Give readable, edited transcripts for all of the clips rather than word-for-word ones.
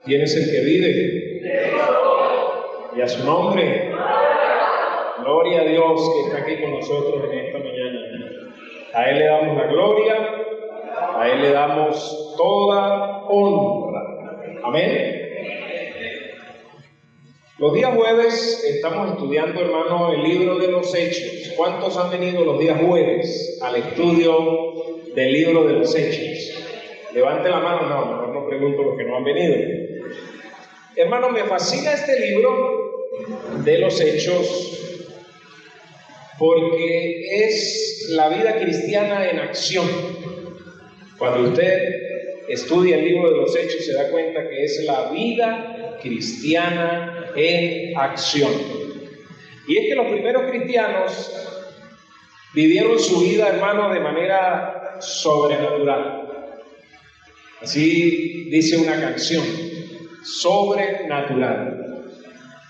¿Quién es el que vive? Y a su nombre. Gloria a Dios que está aquí con nosotros en esta mañana. A Él le damos la gloria, a Él le damos toda honra. Amén. Los días jueves estamos estudiando, hermano, el libro de los Hechos. ¿Cuántos han venido los días jueves al estudio del libro de los Hechos? Levante la mano. No, mejor no pregunto los que no han venido. Hermano, me fascina este libro de los Hechos porque es la vida cristiana en acción. Cuando usted estudia el libro de los Hechos se da cuenta que es la vida cristiana en acción. Y es que los primeros cristianos vivieron su vida, hermano, de manera sobrenatural. Así dice una canción, sobrenatural.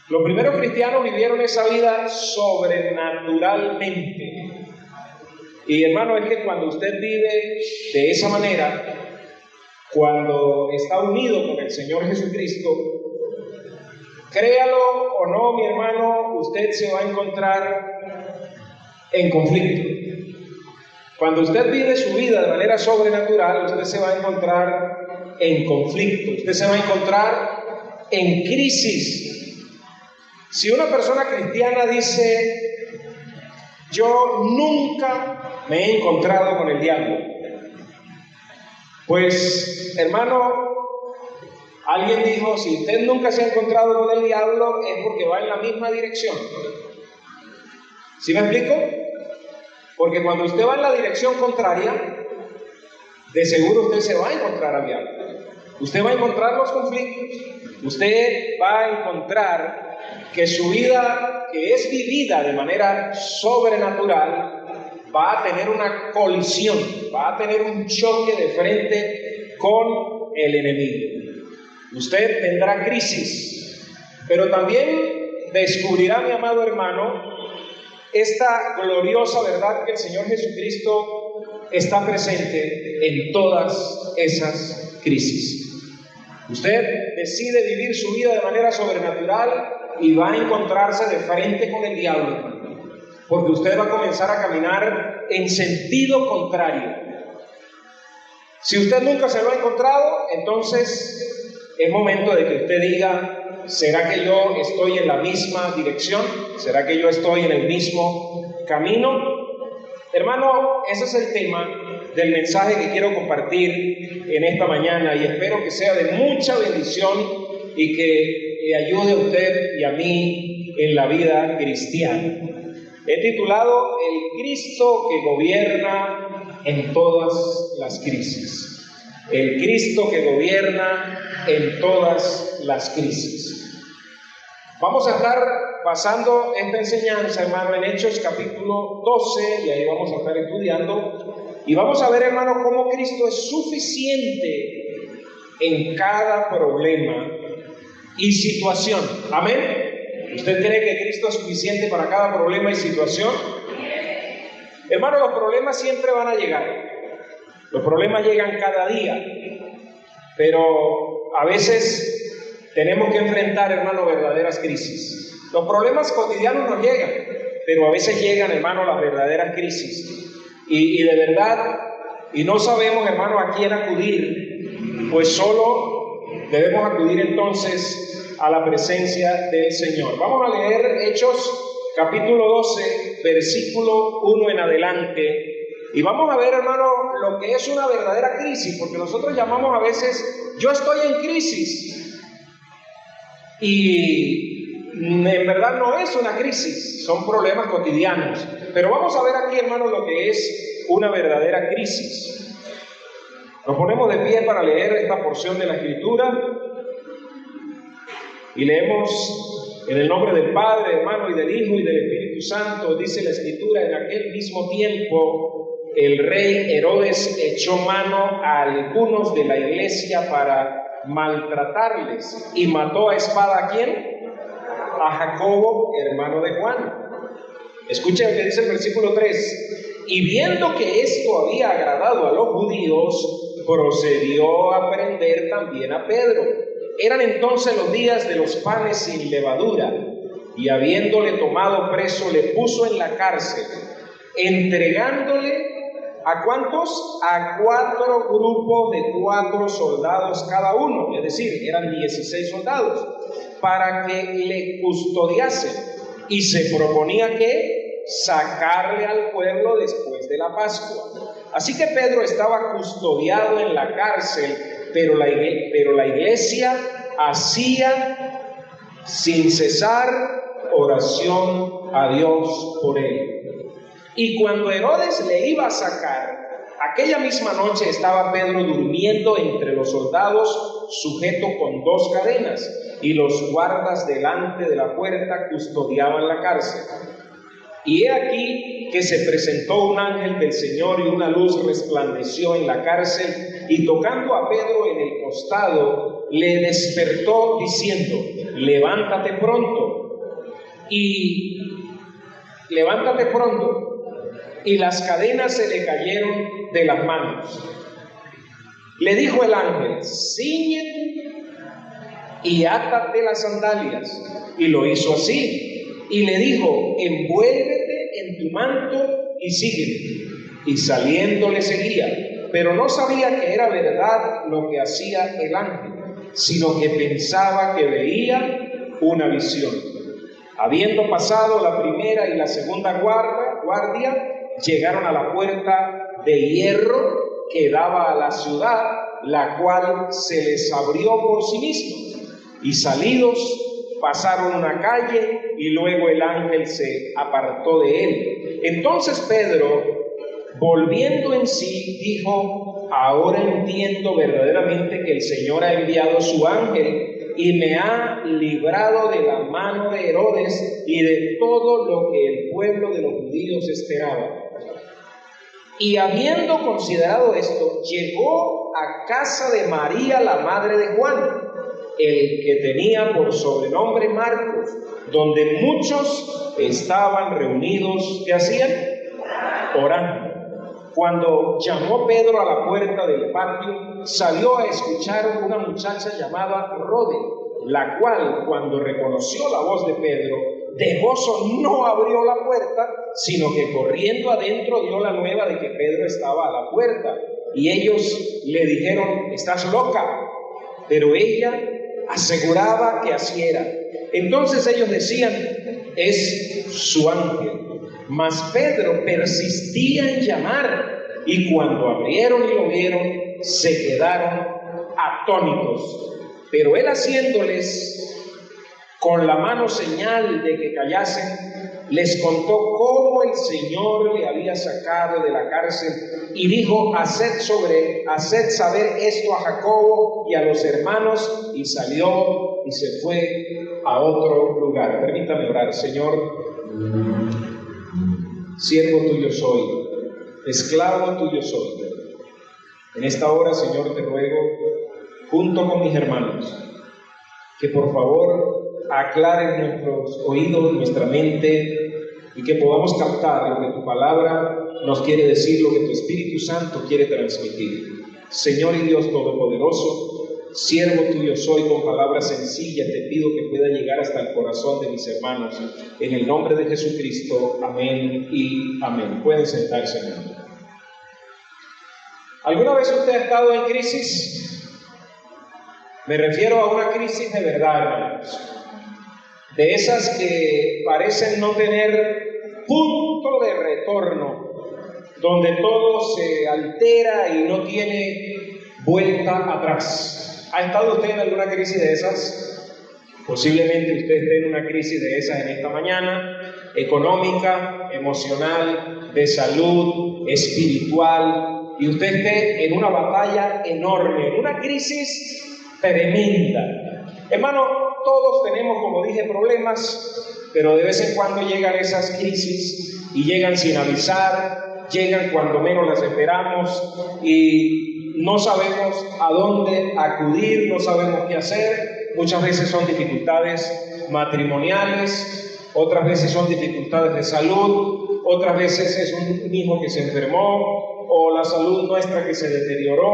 Los primeros cristianos vivieron esa vida sobrenaturalmente. Y hermano, es que cuando usted vive de esa manera, cuando está unido con el Señor Jesucristo, créalo o no, mi hermano, usted se va a encontrar en conflicto. Cuando usted vive su vida de manera sobrenatural, usted se va a encontrar en conflicto, usted se va a encontrar en crisis. Si una persona cristiana dice, yo nunca me he encontrado con el diablo, pues, hermano, alguien dijo, si usted nunca se ha encontrado con el diablo es porque va en la misma dirección. ¿Sí me explico? Porque cuando usted va en la dirección contraria, de seguro usted se va a encontrar al diablo. Usted va a encontrar los conflictos, usted va a encontrar que su vida, que es vivida de manera sobrenatural, va a tener una colisión, va a tener un choque de frente con el enemigo. Usted tendrá crisis, pero también descubrirá, mi amado hermano, esta gloriosa verdad que el Señor Jesucristo está presente en todas esas crisis. Usted decide vivir su vida de manera sobrenatural y va a encontrarse de frente con el diablo, hermano, porque usted va a comenzar a caminar en sentido contrario. Si usted nunca se lo ha encontrado, entonces es momento de que usted diga, ¿será que yo estoy en la misma dirección? ¿Será que yo estoy en el mismo camino? Hermano, ese es el tema del mensaje que quiero compartir en esta mañana y espero que sea de mucha bendición y que le ayude a usted y a mí en la vida cristiana. He titulado El Cristo que gobierna en todas las crisis. El Cristo que gobierna en todas las crisis. Vamos a estar pasando esta enseñanza, hermano, en Hechos capítulo 12, y ahí vamos a estar estudiando, y vamos a ver, hermano, cómo Cristo es suficiente en cada problema y situación. Amén. ¿Usted cree que Cristo es suficiente para cada problema y situación? Hermano, los problemas siempre van a llegar. Los problemas llegan cada día, pero a veces tenemos que enfrentar, hermano, verdaderas crisis. Los problemas cotidianos nos llegan, pero a veces llegan, hermano, las verdaderas crisis. Y de verdad, y no sabemos, hermano, a quién acudir, pues solo debemos acudir entonces a la presencia del Señor. Vamos a leer Hechos capítulo 12, versículo 1 en adelante. Y vamos a ver, hermano, lo que es una verdadera crisis, porque nosotros llamamos a veces, yo estoy en crisis. Y en verdad no es una crisis, son problemas cotidianos. Pero vamos a ver aquí, hermano, lo que es una verdadera crisis. Nos ponemos de pie para leer esta porción de la Escritura. Y leemos en el nombre del Padre, hermano, y del Hijo y del Espíritu Santo. Dice la Escritura, en aquel mismo tiempo el rey Herodes echó mano a algunos de la iglesia para maltratarles y mató a espada ¿a quién? A Jacobo, hermano de Juan. Escuchen lo que dice el versículo 3. Y viendo que esto había agradado a los judíos, procedió a prender también a Pedro. Eran entonces los días de los panes sin levadura, y habiéndole tomado preso, le puso en la cárcel, entregándole ¿a cuántos? A 4 grupos de 4 soldados cada uno, es decir, eran 16 soldados, para que le custodiasen, y se proponía que sacarle al pueblo después de la Pascua. Así que Pedro estaba custodiado en la cárcel, pero la iglesia hacía sin cesar oración a Dios por él. Y cuando Herodes le iba a sacar, aquella misma noche estaba Pedro durmiendo entre los soldados, sujeto con 2 cadenas, y los guardas delante de la puerta custodiaban la cárcel. Y he aquí que se presentó un ángel del Señor, y una luz resplandeció en la cárcel, y tocando a Pedro en el costado, le despertó diciendo: levántate pronto. Y las cadenas se le cayeron de las manos. Le dijo el ángel: cíñete y átate las sandalias. Y lo hizo así. Y le dijo: envuélvete en tu manto y sígueme. Y saliendo le seguía, pero no sabía que era verdad lo que hacía el ángel, sino que pensaba que veía una visión. Habiendo pasado la primera y la segunda guardia, llegaron a la puerta de hierro que daba a la ciudad, la cual se les abrió por sí misma. Y salidos pasaron una calle, y luego el ángel se apartó de él. Entonces Pedro, volviendo en sí, dijo: ahora entiendo verdaderamente que el Señor ha enviado su ángel y me ha librado de la mano de Herodes y de todo lo que el pueblo de los judíos esperaba. Y habiendo considerado esto, llegó a casa de María, la madre de Juan, el que tenía por sobrenombre Marcos, donde muchos estaban reunidos. ¿Qué hacían? Orando. Cuando llamó Pedro a la puerta del patio, salió a escuchar una muchacha llamada Rode, la cual, cuando reconoció la voz de Pedro, de gozo no abrió la puerta, sino que corriendo adentro dio la nueva de que Pedro estaba a la puerta. Y ellos le dijeron: ¿estás loca? Pero ella aseguraba que así era. Entonces ellos decían: es su ángel. Mas Pedro persistía en llamar, y cuando abrieron y lo vieron, se quedaron atónitos. Pero él, haciéndoles con la mano señal de que callasen, les contó cómo el Señor le había sacado de la cárcel, y dijo: haced saber esto a Jacobo y a los hermanos. Y salió y se fue a otro lugar. Permítame orar. Señor, siervo tuyo soy, esclavo tuyo soy. En esta hora, Señor, te ruego, junto con mis hermanos, que por favor aclaren nuestros oídos, nuestra mente, y que podamos captar lo que tu palabra nos quiere decir, lo que tu Espíritu Santo quiere transmitir. Señor y Dios Todopoderoso, siervo tuyo soy, con palabras sencillas te pido que pueda llegar hasta el corazón de mis hermanos. En el nombre de Jesucristo, amén y amén. Pueden sentarse, hermanos. ¿Alguna vez usted ha estado en crisis? Me refiero a una crisis de verdad, hermanos. De esas que parecen no tener punto de retorno, donde todo se altera y no tiene vuelta atrás. ¿Ha estado usted en alguna crisis de esas? Posiblemente usted esté en una crisis de esas en esta mañana, económica, emocional, de salud, espiritual, y usted esté en una batalla enorme, en una crisis tremenda. Hermano, todos tenemos, como dije, problemas, pero de vez en cuando llegan esas crisis y llegan sin avisar, llegan cuando menos las esperamos y no sabemos a dónde acudir, no sabemos qué hacer. Muchas veces son dificultades matrimoniales, otras veces son dificultades de salud, otras veces es un hijo que se enfermó, o la salud nuestra que se deterioró,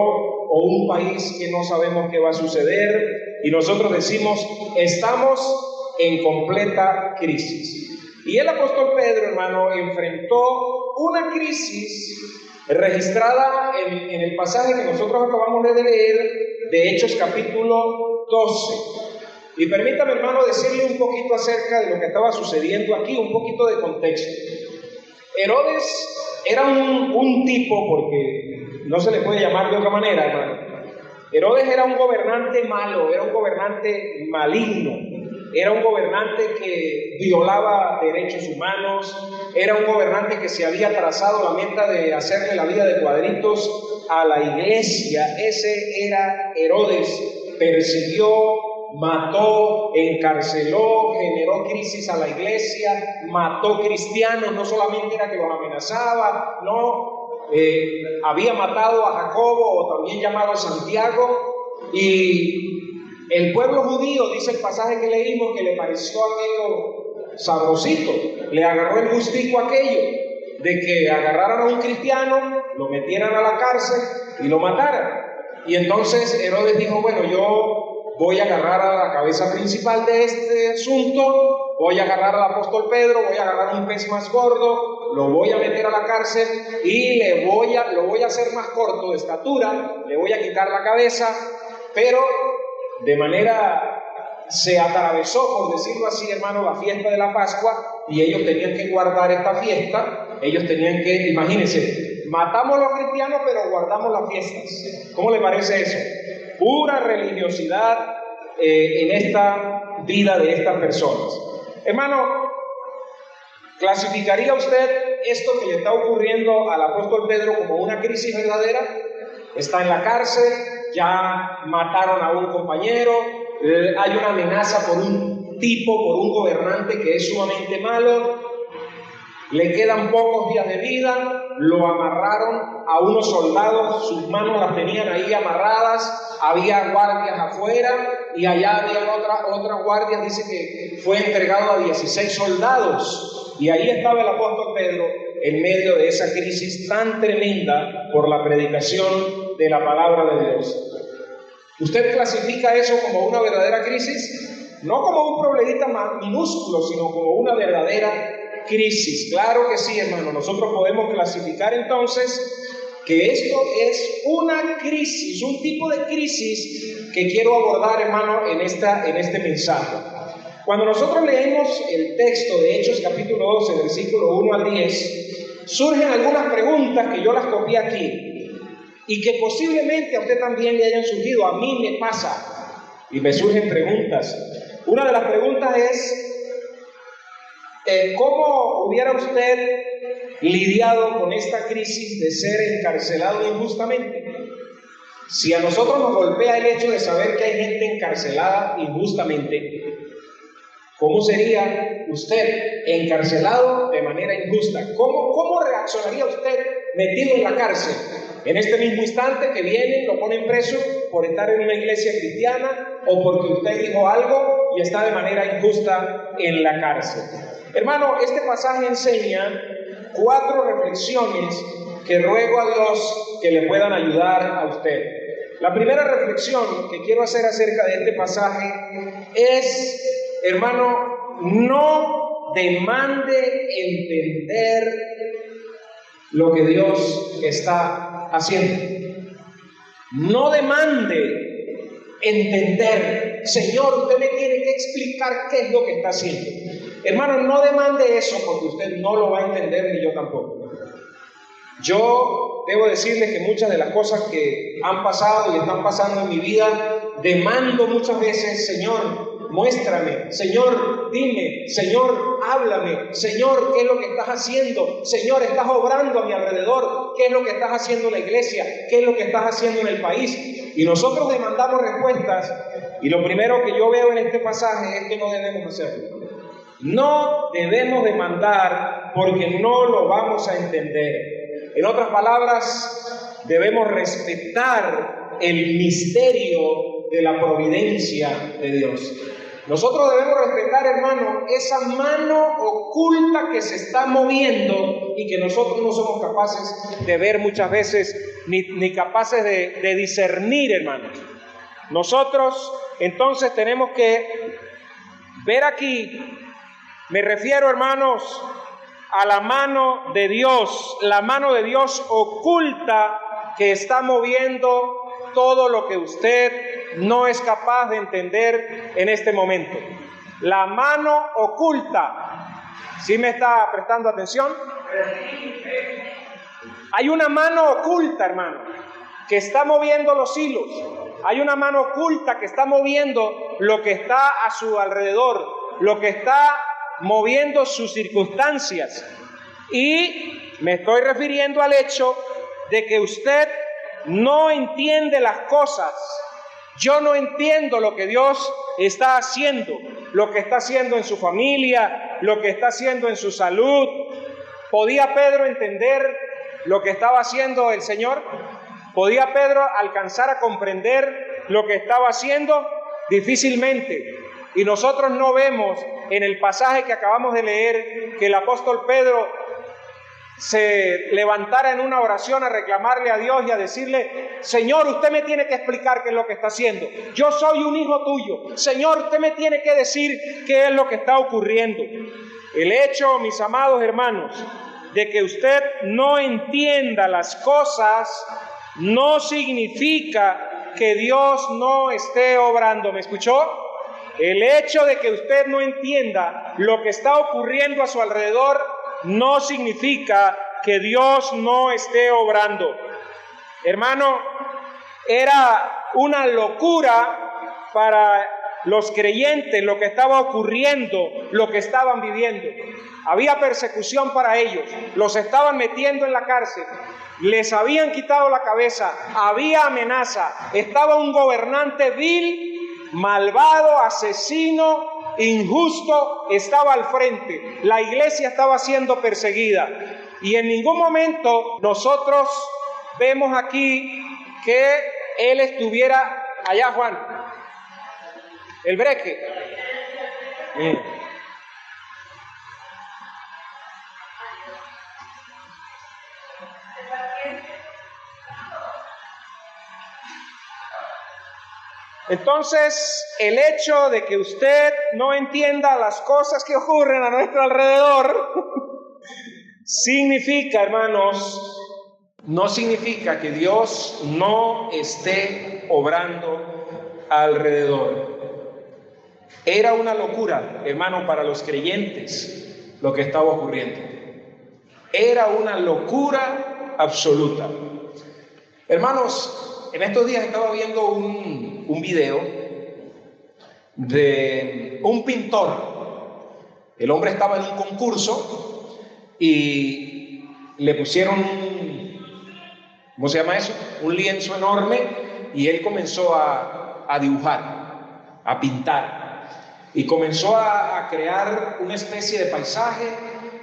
o un país que no sabemos qué va a suceder, y nosotros decimos, estamos en completa crisis. Y el apóstol Pedro, hermano, enfrentó una crisis registrada en el pasaje que nosotros acabamos de leer, de Hechos capítulo 12. Y permítame, hermano, decirle un poquito acerca de lo que estaba sucediendo aquí, un poquito de contexto. Herodes era un tipo, porque no se le puede llamar de otra manera, hermano. Herodes era un gobernante malo, era un gobernante maligno, era un gobernante que violaba derechos humanos, era un gobernante que se había trazado la meta de hacerle la vida de cuadritos a la iglesia. Ese era Herodes. Persiguió, mató, encarceló, generó crisis a la iglesia, mató cristianos, no solamente era que los amenazaba, no, había matado a Jacobo, o también llamado Santiago, y el pueblo judío, dice el pasaje que leímos, que le pareció aquello sabrosito, le agarró el gustico aquello, de que agarraran a un cristiano, lo metieran a la cárcel y lo mataran. Y entonces Herodes dijo, bueno, yo voy a agarrar a la cabeza principal de este asunto, voy a agarrar al apóstol Pedro, voy a agarrar un pez más gordo, lo voy a meter a la cárcel y lo voy a hacer más corto de estatura, le voy a quitar la cabeza, pero de manera se atravesó, por decirlo así, hermano, la fiesta de la Pascua, y ellos tenían que guardar esta fiesta, ellos tenían que, imagínense, matamos a los cristianos pero guardamos las fiestas. ¿Cómo le parece eso? Pura religiosidad en esta vida de estas personas. Hermano, ¿clasificaría usted esto que le está ocurriendo al apóstol Pedro como una crisis verdadera? Está en la cárcel, ya mataron a un compañero, hay una amenaza por un tipo, por un gobernante que es sumamente malo, le quedan pocos días de vida, lo amarraron a unos soldados, sus manos las tenían ahí amarradas, había guardias afuera y allá había otras guardias, dice que fue entregado a 16 soldados, y ahí estaba el apóstol Pedro en medio de esa crisis tan tremenda por la predicación de la palabra de Dios. ¿Usted clasifica eso como una verdadera crisis? No como un problemita minúsculo, sino como una verdadera crisis. Claro que sí, hermano. Nosotros podemos clasificar entonces que esto es una crisis, un tipo de crisis que quiero abordar, hermano, en este mensaje. Cuando nosotros leemos el texto de Hechos capítulo 12, versículo 1 al 10, surgen algunas preguntas que yo las copié aquí y que posiblemente a usted también le hayan surgido. A mí me pasa y me surgen preguntas. Una de las preguntas es, ¿cómo hubiera usted lidiado con esta crisis de ser encarcelado injustamente? Si a nosotros nos golpea el hecho de saber que hay gente encarcelada injustamente, ¿cómo sería usted encarcelado de manera injusta? ¿Cómo reaccionaría usted metido en la cárcel? En este mismo instante que vienen, lo ponen preso por estar en una iglesia cristiana o porque usted dijo algo y está de manera injusta en la cárcel. Hermano, este pasaje enseña 4 reflexiones que ruego a Dios que le puedan ayudar a usted. La primera reflexión que quiero hacer acerca de este pasaje es, hermano, no demande entender lo que Dios está haciendo. No demande entender, Señor, usted me tiene que explicar qué es lo que está haciendo. Hermano, no demande eso porque usted no lo va a entender ni yo tampoco. Yo debo decirle que muchas de las cosas que han pasado y están pasando en mi vida, demando muchas veces, Señor, muéstrame, Señor, dime, Señor, háblame, Señor, ¿qué es lo que estás haciendo? Señor, estás obrando a mi alrededor, ¿qué es lo que estás haciendo en la iglesia? ¿Qué es lo que estás haciendo en el país? Y nosotros demandamos respuestas, y lo primero que yo veo en este pasaje es que no debemos hacerlo. No debemos demandar porque no lo vamos a entender. En otras palabras, debemos respetar el misterio de la providencia de Dios. Nosotros debemos respetar, hermano, esa mano oculta que se está moviendo y que nosotros no somos capaces de ver muchas veces, ni capaces de discernir, hermanos. Nosotros entonces tenemos que ver aquí, me refiero, hermanos, a la mano de Dios oculta que está moviendo todo lo que usted no es capaz de entender en este momento. La mano oculta. ¿Sí me está prestando atención? Hay una mano oculta, hermano, que está moviendo los hilos. Hay una mano oculta que está moviendo lo que está a su alrededor, lo que está moviendo sus circunstancias. Y me estoy refiriendo al hecho de que usted no entiende las cosas. Yo no entiendo lo que Dios está haciendo, lo que está haciendo en su familia, lo que está haciendo en su salud. ¿Podía Pedro entender lo que estaba haciendo el Señor? ¿Podía Pedro alcanzar a comprender lo que estaba haciendo? Difícilmente. Y nosotros no vemos en el pasaje que acabamos de leer que el apóstol Pedro se levantara en una oración a reclamarle a Dios y a decirle: Señor, usted me tiene que explicar qué es lo que está haciendo. Yo soy un hijo tuyo. Señor, usted me tiene que decir qué es lo que está ocurriendo. El hecho, mis amados hermanos, de que usted no entienda las cosas no significa que Dios no esté obrando. ¿Me escuchó? El hecho de que usted no entienda lo que está ocurriendo a su alrededor no significa que Dios no esté obrando. Hermano, era una locura para los creyentes lo que estaba ocurriendo, lo que estaban viviendo. Había persecución para ellos, los estaban metiendo en la cárcel, les habían quitado la cabeza, había amenaza, estaba un gobernante vil, malvado, asesino, injusto, estaba al frente. La iglesia estaba siendo perseguida. Y en ningún momento nosotros vemos aquí que él estuviera allá, Juan. El breque. Entonces, el hecho de que usted no entienda las cosas que ocurren a nuestro alrededor significa, hermanos, no significa que Dios no esté obrando alrededor. Era una locura, hermano, para los creyentes lo que estaba ocurriendo. Era una locura absoluta. Hermanos, en estos días estaba viendo un video de un pintor. El hombre estaba en un concurso y le pusieron ¿cómo se llama eso? Un lienzo enorme, y él comenzó a dibujar, a pintar, y comenzó a crear una especie de paisaje,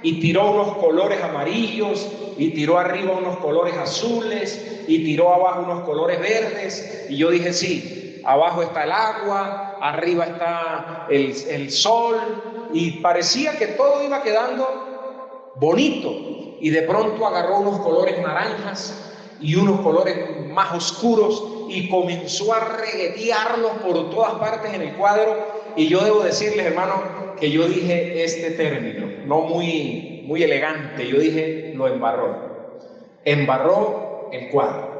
y tiró unos colores amarillos, y tiró arriba unos colores azules, y tiró abajo unos colores verdes. Y yo dije: sí, abajo está el agua, arriba está el sol, y parecía que todo iba quedando bonito. Y de pronto agarró unos colores naranjas y unos colores más oscuros y comenzó a reguetearlos por todas partes en el cuadro. Y yo debo decirles, hermano, que yo dije este término, no muy elegante, yo dije: lo embarró el cuadro.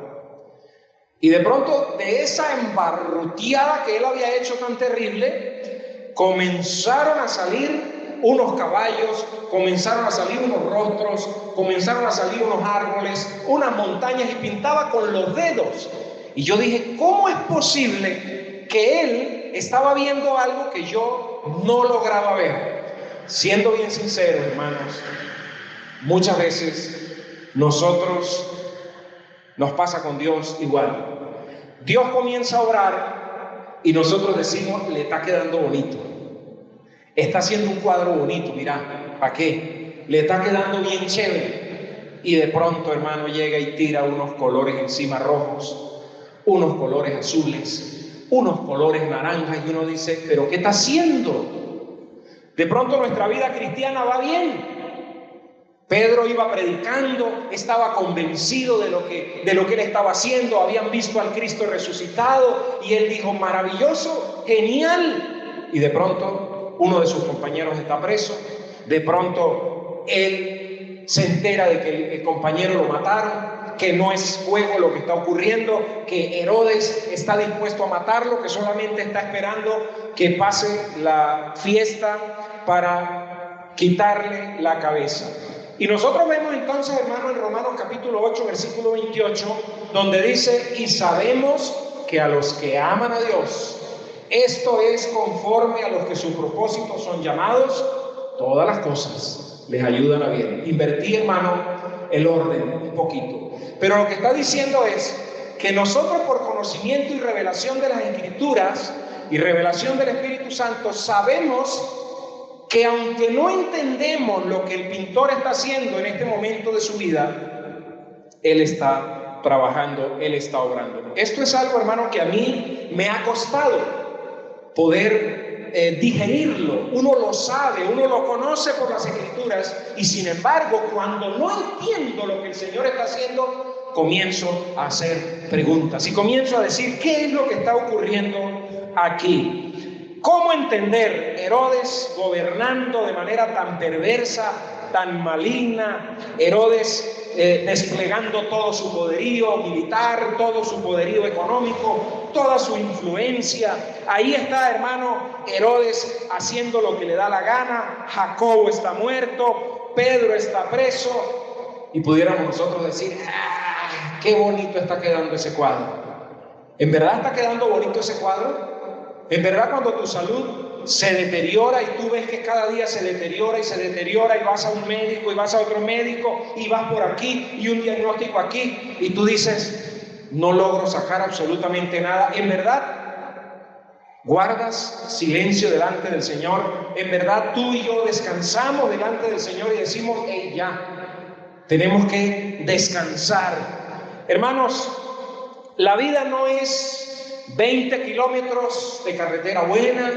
Y de pronto, de esa embarruteada que él había hecho tan terrible, comenzaron a salir unos caballos, comenzaron a salir unos rostros, comenzaron a salir unos árboles, unas montañas, y pintaba con los dedos. Y yo dije: ¿cómo es posible que él estaba viendo algo que yo no lograba ver? Siendo bien sincero, hermanos, muchas veces nosotros nos pasa con Dios igual. Dios comienza a obrar y nosotros decimos: le está quedando bonito, está haciendo un cuadro bonito, mira, ¿para qué? Le está quedando bien chévere. Y de pronto, hermano, llega y tira unos colores encima rojos, unos colores azules, unos colores naranjas, y uno dice, ¿pero qué está haciendo? De pronto nuestra vida cristiana va bien. Pedro iba predicando, estaba convencido de lo que él estaba haciendo, habían visto al Cristo resucitado, y él dijo, maravilloso, genial. Y de pronto uno de sus compañeros está preso, de pronto él se entera de que el compañero lo mataron, que no es juego lo que está ocurriendo, que Herodes está dispuesto a matarlo, que solamente está esperando que pase la fiesta para quitarle la cabeza. Y nosotros vemos entonces, hermano, en Romanos capítulo 8, versículo 28, donde dice, y sabemos que a los que aman a Dios, esto es conforme a los que sus propósitos son llamados, todas las cosas les ayudan a bien. Invertí, hermano, el orden un poquito. Pero lo que está diciendo es que nosotros, por conocimiento y revelación de las Escrituras y revelación del Espíritu Santo, sabemos que aunque no entendemos lo que el pintor está haciendo en este momento de su vida, él está trabajando, él está obrando. Esto es algo, hermano, que a mí me ha costado poder digerirlo. Uno lo sabe, uno lo conoce por las Escrituras, y sin embargo, cuando no entiendo lo que el Señor está haciendo, comienzo a hacer preguntas y comienzo a decir, ¿qué es lo que está ocurriendo aquí? ¿Cómo entender Herodes gobernando de manera tan perversa, tan maligna? Herodes desplegando todo su poderío militar, todo su poderío económico, toda su influencia. Ahí está, hermano, Herodes haciendo lo que le da la gana. Jacobo está muerto, Pedro está preso, y pudiéramos nosotros decir, ¡ah, qué bonito está quedando ese cuadro! ¿En verdad está quedando bonito ese cuadro? En verdad, cuando tu salud se deteriora y tú ves que cada día se deteriora y se deteriora, y vas a un médico y vas a otro médico y vas por aquí y un diagnóstico aquí, y tú dices, no logro sacar absolutamente nada, en verdad guardas silencio delante del Señor, en verdad tú y yo descansamos delante del Señor y decimos, hey, ya, tenemos que descansar. Hermanos, la vida no es 20 kilómetros de carretera buena,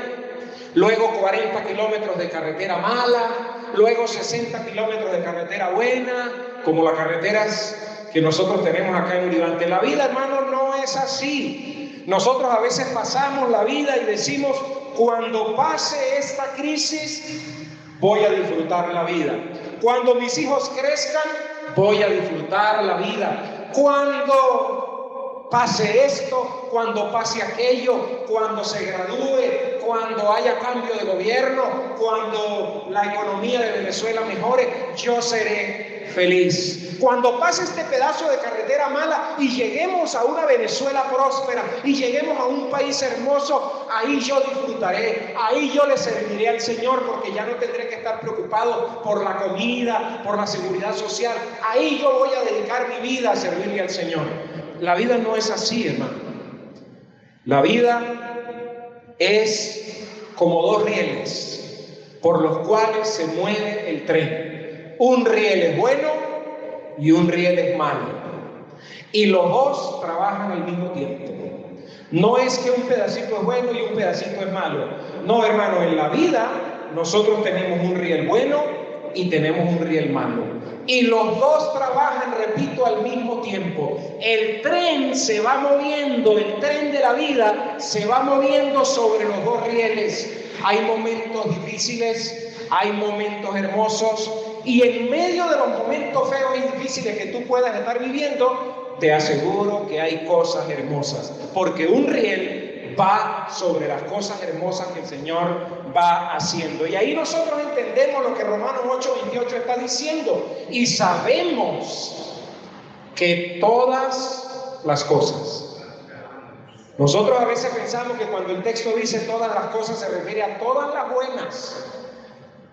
luego 40 kilómetros de carretera mala, luego 60 kilómetros de carretera buena, como las carreteras que nosotros tenemos acá en Uribante. La vida, hermano, no es así. Nosotros a veces pasamos la vida y decimos, cuando pase esta crisis, voy a disfrutar la vida. Cuando mis hijos crezcan, voy a disfrutar la vida. Cuando pase esto, cuando pase aquello, cuando se gradúe, cuando haya cambio de gobierno, cuando la economía de Venezuela mejore, yo seré feliz. Cuando pase este pedazo de carretera mala y lleguemos a una Venezuela próspera y lleguemos a un país hermoso, ahí yo disfrutaré, ahí yo le serviré al Señor, porque ya no tendré que estar preocupado por la comida, por la seguridad social. Ahí yo voy a dedicar mi vida a servirle al Señor. La vida no es así, hermano. La vida es como dos rieles por los cuales se mueve el tren. Un riel es bueno y un riel es malo, y los dos trabajan al mismo tiempo. No es que un pedacito es bueno y un pedacito es malo. No, hermano, en la vida nosotros tenemos un riel bueno y tenemos un riel malo, y los dos trabajan, repito, al mismo tiempo. El tren se va moviendo, el tren de la vida se va moviendo sobre los dos rieles. Hay momentos difíciles, hay momentos hermosos, y en medio de los momentos feos y difíciles que tú puedas estar viviendo, te aseguro que hay cosas hermosas, porque un riel va sobre las cosas hermosas que el Señor va haciendo. Y ahí nosotros entendemos lo que Romanos 8:28 está diciendo, y sabemos que todas las cosas. Nosotros a veces pensamos que cuando el texto dice todas las cosas se refiere a todas las buenas.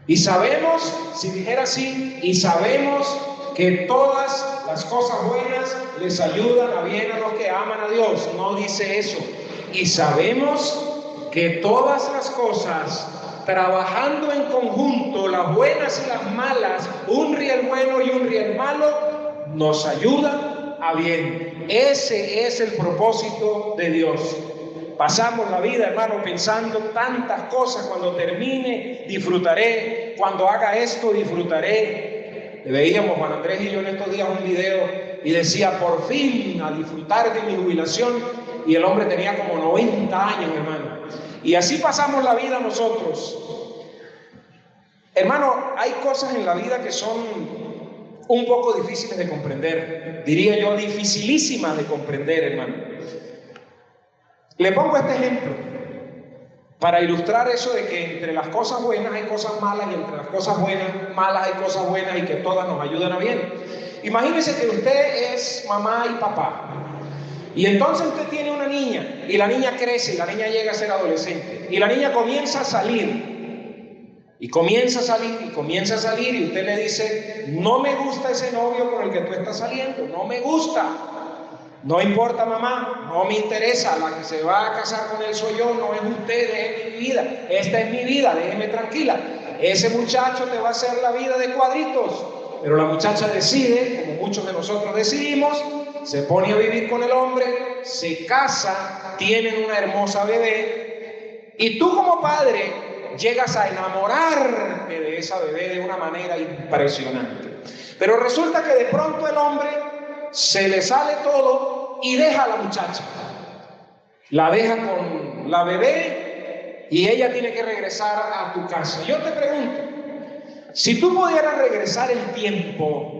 Y sabemos, si dijera así, y sabemos que todas las cosas buenas les ayudan a bien a los que aman a Dios. No dice eso. Y sabemos que todas las cosas, trabajando en conjunto, las buenas y las malas, un riel bueno y un riel malo, nos ayudan a bien. Ese es el propósito de Dios. pasamos la vida, hermano, pensando tantas cosas. Cuando termine, disfrutaré. Cuando haga esto, disfrutaré. Le veíamos Juan Andrés y yo en estos días un video y decía, por fin, a disfrutar de mi jubilación. Y el hombre tenía como 90 años, hermano. Y así pasamos la vida nosotros. Hermano, hay cosas en la vida que son un poco difíciles de comprender. Diría yo, dificilísimas de comprender, hermano. Le pongo este ejemplo para ilustrar eso de que entre las cosas buenas hay cosas malas y entre las cosas malas hay cosas buenas y que todas nos ayudan a bien. Imagínese que usted es mamá y papá. Y entonces usted tiene una niña y la niña crece y la niña llega a ser adolescente. Y la niña comienza a salir. Y comienza a salir y comienza a salir y usted le dice, no me gusta ese novio con el que tú estás saliendo, no me gusta. No importa, mamá, no me interesa, la que se va a casar con él soy yo, no es usted, déjeme mi vida, esta es mi vida, déjeme tranquila. Ese muchacho te va a hacer la vida de cuadritos. Pero la muchacha decide, como muchos de nosotros decidimos, se pone a vivir con el hombre, se casa, tienen una hermosa bebé y tú como padre llegas a enamorarte de esa bebé de una manera impresionante. Pero resulta que de pronto el hombre se le sale todo y deja a la muchacha. La deja con la bebé y ella tiene que regresar a tu casa. Yo te pregunto, si tú pudieras regresar el tiempo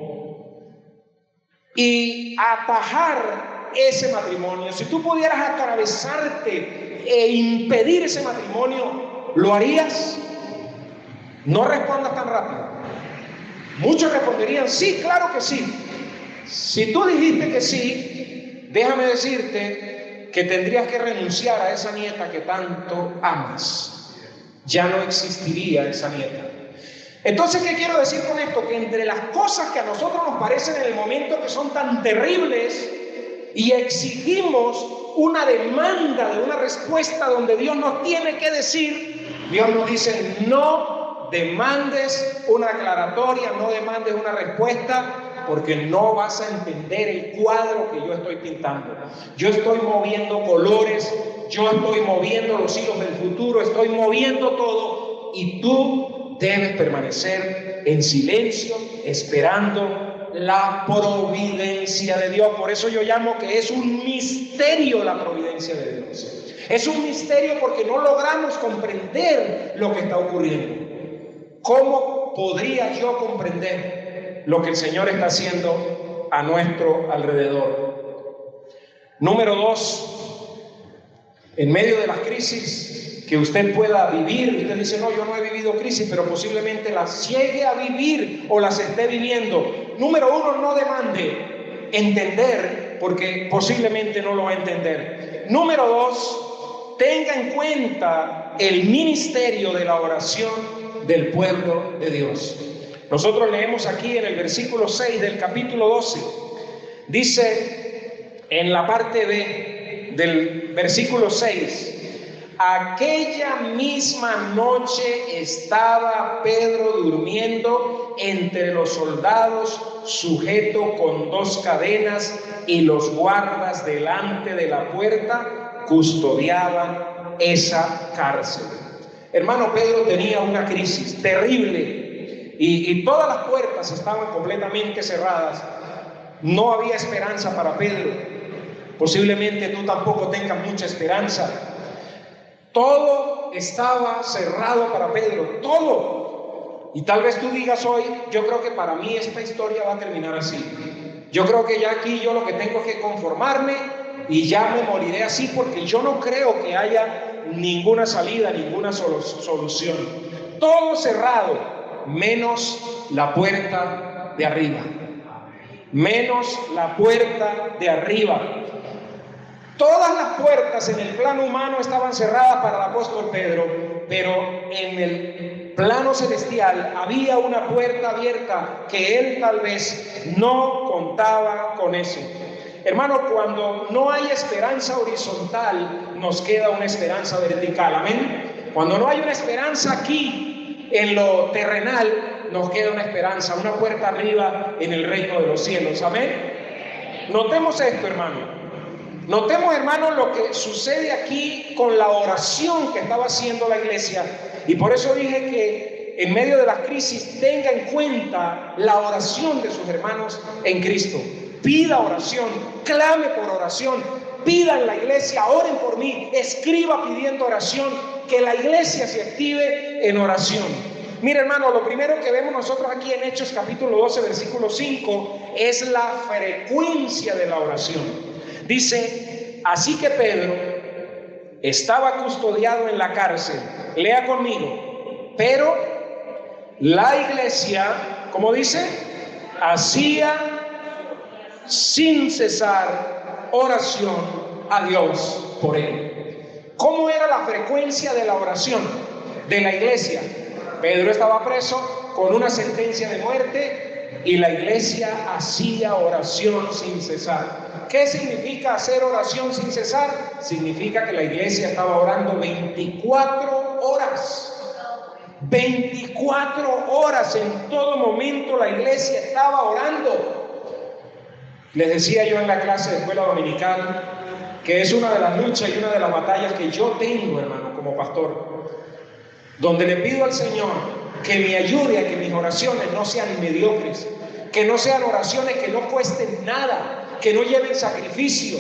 y atajar ese matrimonio, si tú pudieras atravesarte e impedir ese matrimonio, ¿lo harías? No respondas tan rápido. Muchos responderían, sí, claro que sí. Si tú dijiste que sí, déjame decirte que tendrías que renunciar a esa nieta que tanto amas. Ya no existiría esa nieta. Entonces, ¿qué quiero decir con esto? Que entre las cosas que a nosotros nos parecen en el momento que son tan terribles y exigimos una demanda de una respuesta donde Dios nos tiene que decir, Dios nos dice, no demandes una aclaratoria, no demandes una respuesta, porque no vas a entender el cuadro que yo estoy pintando. Yo estoy moviendo colores, yo estoy moviendo los hilos del futuro, estoy moviendo todo y tú debes permanecer en silencio, esperando la providencia de Dios. Por eso yo llamo que es un misterio la providencia de Dios. Es un misterio porque no logramos comprender lo que está ocurriendo. ¿Cómo podría yo comprender lo que el Señor está haciendo a nuestro alrededor? Número 2, en medio de las crisis que usted pueda vivir, usted dice, no, yo no he vivido crisis, pero posiblemente las llegue a vivir o las esté viviendo. Número 1, no demande entender, porque posiblemente no lo va a entender. Número 2, tenga en cuenta el ministerio de la oración del pueblo de Dios. Nosotros leemos aquí en el versículo 6 del capítulo 12, dice en la parte B del versículo 6, aquella misma noche estaba Pedro durmiendo entre los soldados, sujeto con 2 cadenas, y los guardas delante de la puerta custodiaban esa cárcel. Hermano, Pedro tenía una crisis terrible y todas las puertas estaban completamente cerradas. No había esperanza para Pedro. Posiblemente tú tampoco tengas mucha esperanza. Todo estaba cerrado para Pedro, todo. Y tal vez tú digas hoy, yo creo que para mí esta historia va a terminar así. Yo creo que ya aquí yo lo que tengo es que conformarme y ya me moriré así, porque yo no creo que haya ninguna salida, ninguna solución. Todo cerrado, menos la puerta de arriba. Menos la puerta de arriba. Todas las puertas en el plano humano estaban cerradas para el apóstol Pedro, pero en el plano celestial había una puerta abierta que él tal vez no contaba con eso. Hermano, cuando no hay esperanza horizontal, nos queda una esperanza vertical, amén. Cuando no hay una esperanza aquí en lo terrenal, nos queda una esperanza, una puerta arriba en el reino de los cielos, amén. Notemos esto, hermano. Notemos, hermanos, lo que sucede aquí con la oración que estaba haciendo la iglesia. Y por eso dije que en medio de las crisis tenga en cuenta la oración de sus hermanos en Cristo. Pida oración, clame por oración, pida en la iglesia, oren por mí, escriba pidiendo oración, que la iglesia se active en oración. Mira, hermano, lo primero que vemos nosotros aquí en Hechos capítulo 12, versículo 5, es la frecuencia de la oración. Dice, así que Pedro estaba custodiado en la cárcel. Lea conmigo. Pero la iglesia, ¿cómo dice? Hacía sin cesar oración a Dios por él. ¿Cómo era la frecuencia de la oración de la iglesia? Pedro estaba preso con una sentencia de muerte y la iglesia hacía oración sin cesar. ¿Qué significa hacer oración sin cesar? Significa que la iglesia estaba orando 24 horas. 24 horas en todo momento la iglesia estaba orando. Les decía yo en la clase de escuela dominical que es una de las luchas y una de las batallas que yo tengo, hermano, como pastor, donde le pido al Señor que me ayude a que mis oraciones no sean mediocres, que no sean oraciones que no cuesten nada, que no lleven sacrificio.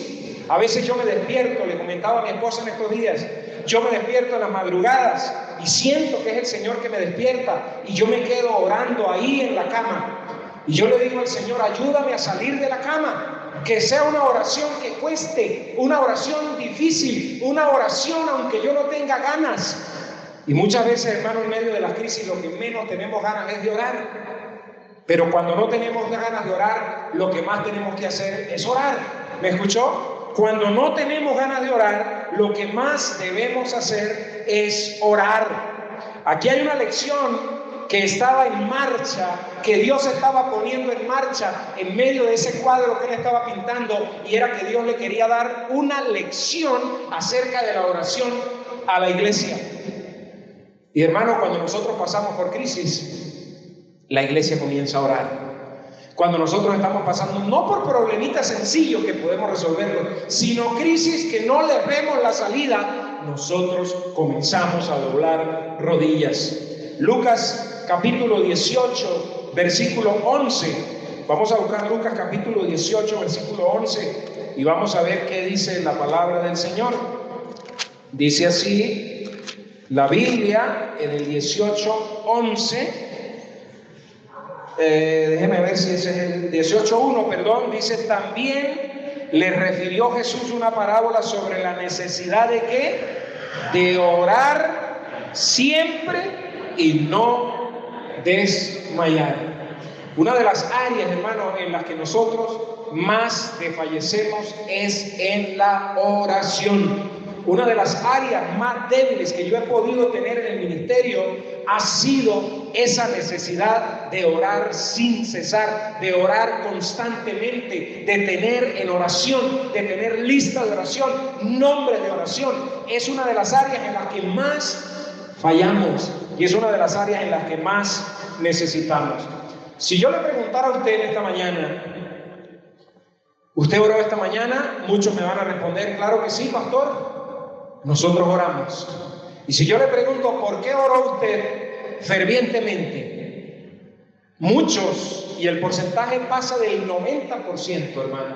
A veces yo me despierto, le comentaba a mi esposa en estos días, yo me despierto en las madrugadas y siento que es el Señor que me despierta y yo me quedo orando ahí en la cama y yo le digo al Señor, ayúdame a salir de la cama, que sea una oración que cueste, una oración difícil, una oración aunque yo no tenga ganas. Y muchas veces, hermano, en medio de las crisis lo que menos tenemos ganas es de orar. Pero cuando no tenemos ganas de orar, lo que más tenemos que hacer es orar. ¿Me escuchó? Cuando no tenemos ganas de orar, lo que más debemos hacer es orar. Aquí hay una lección que estaba en marcha, que Dios estaba poniendo en marcha en medio de ese cuadro que él estaba pintando, y era que Dios le quería dar una lección acerca de la oración a la iglesia. Y hermano, cuando nosotros pasamos por crisis, la iglesia comienza a orar. Cuando nosotros estamos pasando, no por problemitas sencillos que podemos resolverlo, sino crisis que no les vemos la salida, nosotros comenzamos a doblar rodillas. Lucas capítulo 18, versículo 11. Vamos a buscar Lucas capítulo 18, versículo 11, y vamos a ver qué dice la palabra del Señor. Dice así la Biblia en el 18, 11. Déjeme ver si ese es el 18:1, perdón. Dice, también le refirió Jesús una parábola sobre la necesidad de ¿qué? De orar siempre y no desmayar. Una de las áreas, hermanos, en las que nosotros más desfallecemos es en la oración. Una de las áreas más débiles que yo he podido tener en el ministerio ha sido esa necesidad de orar sin cesar, de orar constantemente, de tener en oración, de tener lista de oración, nombre de oración. Es una de las áreas en las que más fallamos y es una de las áreas en las que más necesitamos. Si yo le preguntara a usted en esta mañana, ¿usted oró esta mañana? Muchos me van a responder, claro que sí, pastor. Nosotros oramos. Y si yo le pregunto, ¿por qué oró usted fervientemente? Muchos, y el porcentaje pasa del 90%, hermano,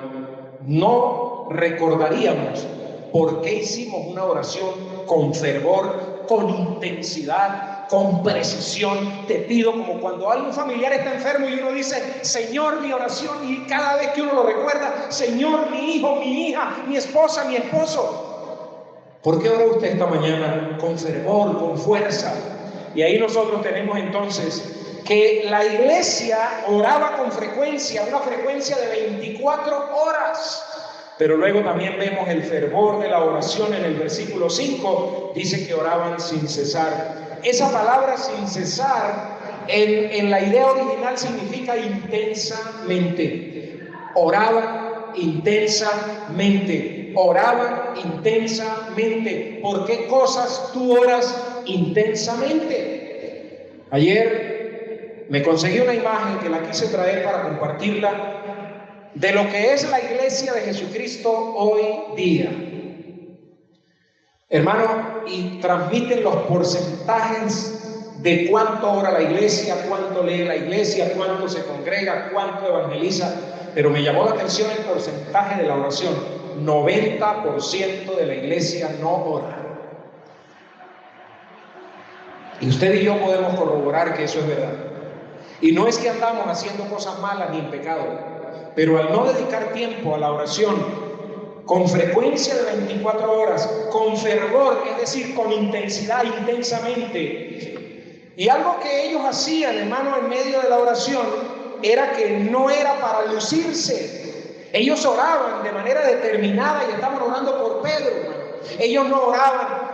no recordaríamos por qué hicimos una oración con fervor, con intensidad, con precisión. Te pido, como cuando algún familiar está enfermo y uno dice, Señor, mi oración, y cada vez que uno lo recuerda, Señor, mi hijo, mi hija, mi esposa, mi esposo. ¿Por qué ora usted esta mañana con fervor, con fuerza? Y ahí nosotros tenemos entonces que la iglesia oraba con frecuencia, una frecuencia de 24 horas. Pero luego también vemos el fervor de la oración en el versículo 5, dice que oraban sin cesar. Esa palabra sin cesar en la idea original significa intensamente. Oraban intensamente. Oraban intensamente. ¿Por qué cosas tú oras intensamente? Ayer me conseguí una imagen que la quise traer para compartirla, de lo que es la iglesia de Jesucristo hoy día, hermano, y transmiten los porcentajes de cuánto ora la iglesia, cuánto lee la iglesia, cuánto se congrega, cuánto evangeliza, pero me llamó la atención el porcentaje de la oración. 90% de la iglesia no ora. Y usted y yo podemos corroborar que eso es verdad. Y no es que andamos haciendo cosas malas ni en pecado, pero al no dedicar tiempo a la oración con frecuencia de 24 horas, con fervor, es decir, con intensidad, intensamente. Y algo que ellos hacían, hermano, en medio de la oración, era que no era para lucirse. Ellos oraban de manera determinada y estaban orando por Pedro, hermano. Ellos no oraban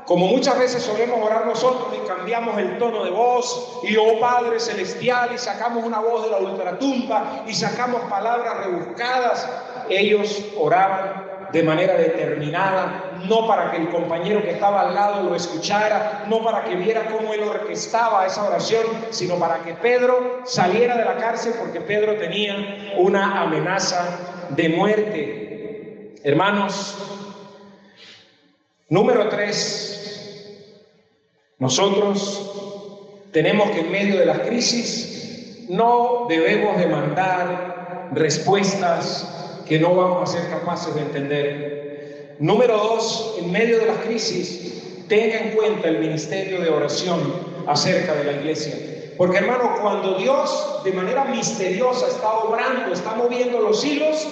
como muchas veces solemos orar nosotros y cambiamos el tono de voz y oh Padre Celestial y sacamos una voz de la ultratumba y sacamos palabras rebuscadas. Ellos oraban de manera determinada, no para que el compañero que estaba al lado lo escuchara, no para que viera cómo él orquestaba esa oración, sino para que Pedro saliera de la cárcel, porque Pedro tenía una amenaza de muerte. Hermanos, número 3, nosotros tenemos que en medio de las crisis no debemos demandar respuestas que no vamos a ser capaces de entender. Número 2, en medio de las crisis, tenga en cuenta el ministerio de oración acerca de la iglesia. Porque, hermano, cuando Dios de manera misteriosa está obrando, está moviendo los hilos,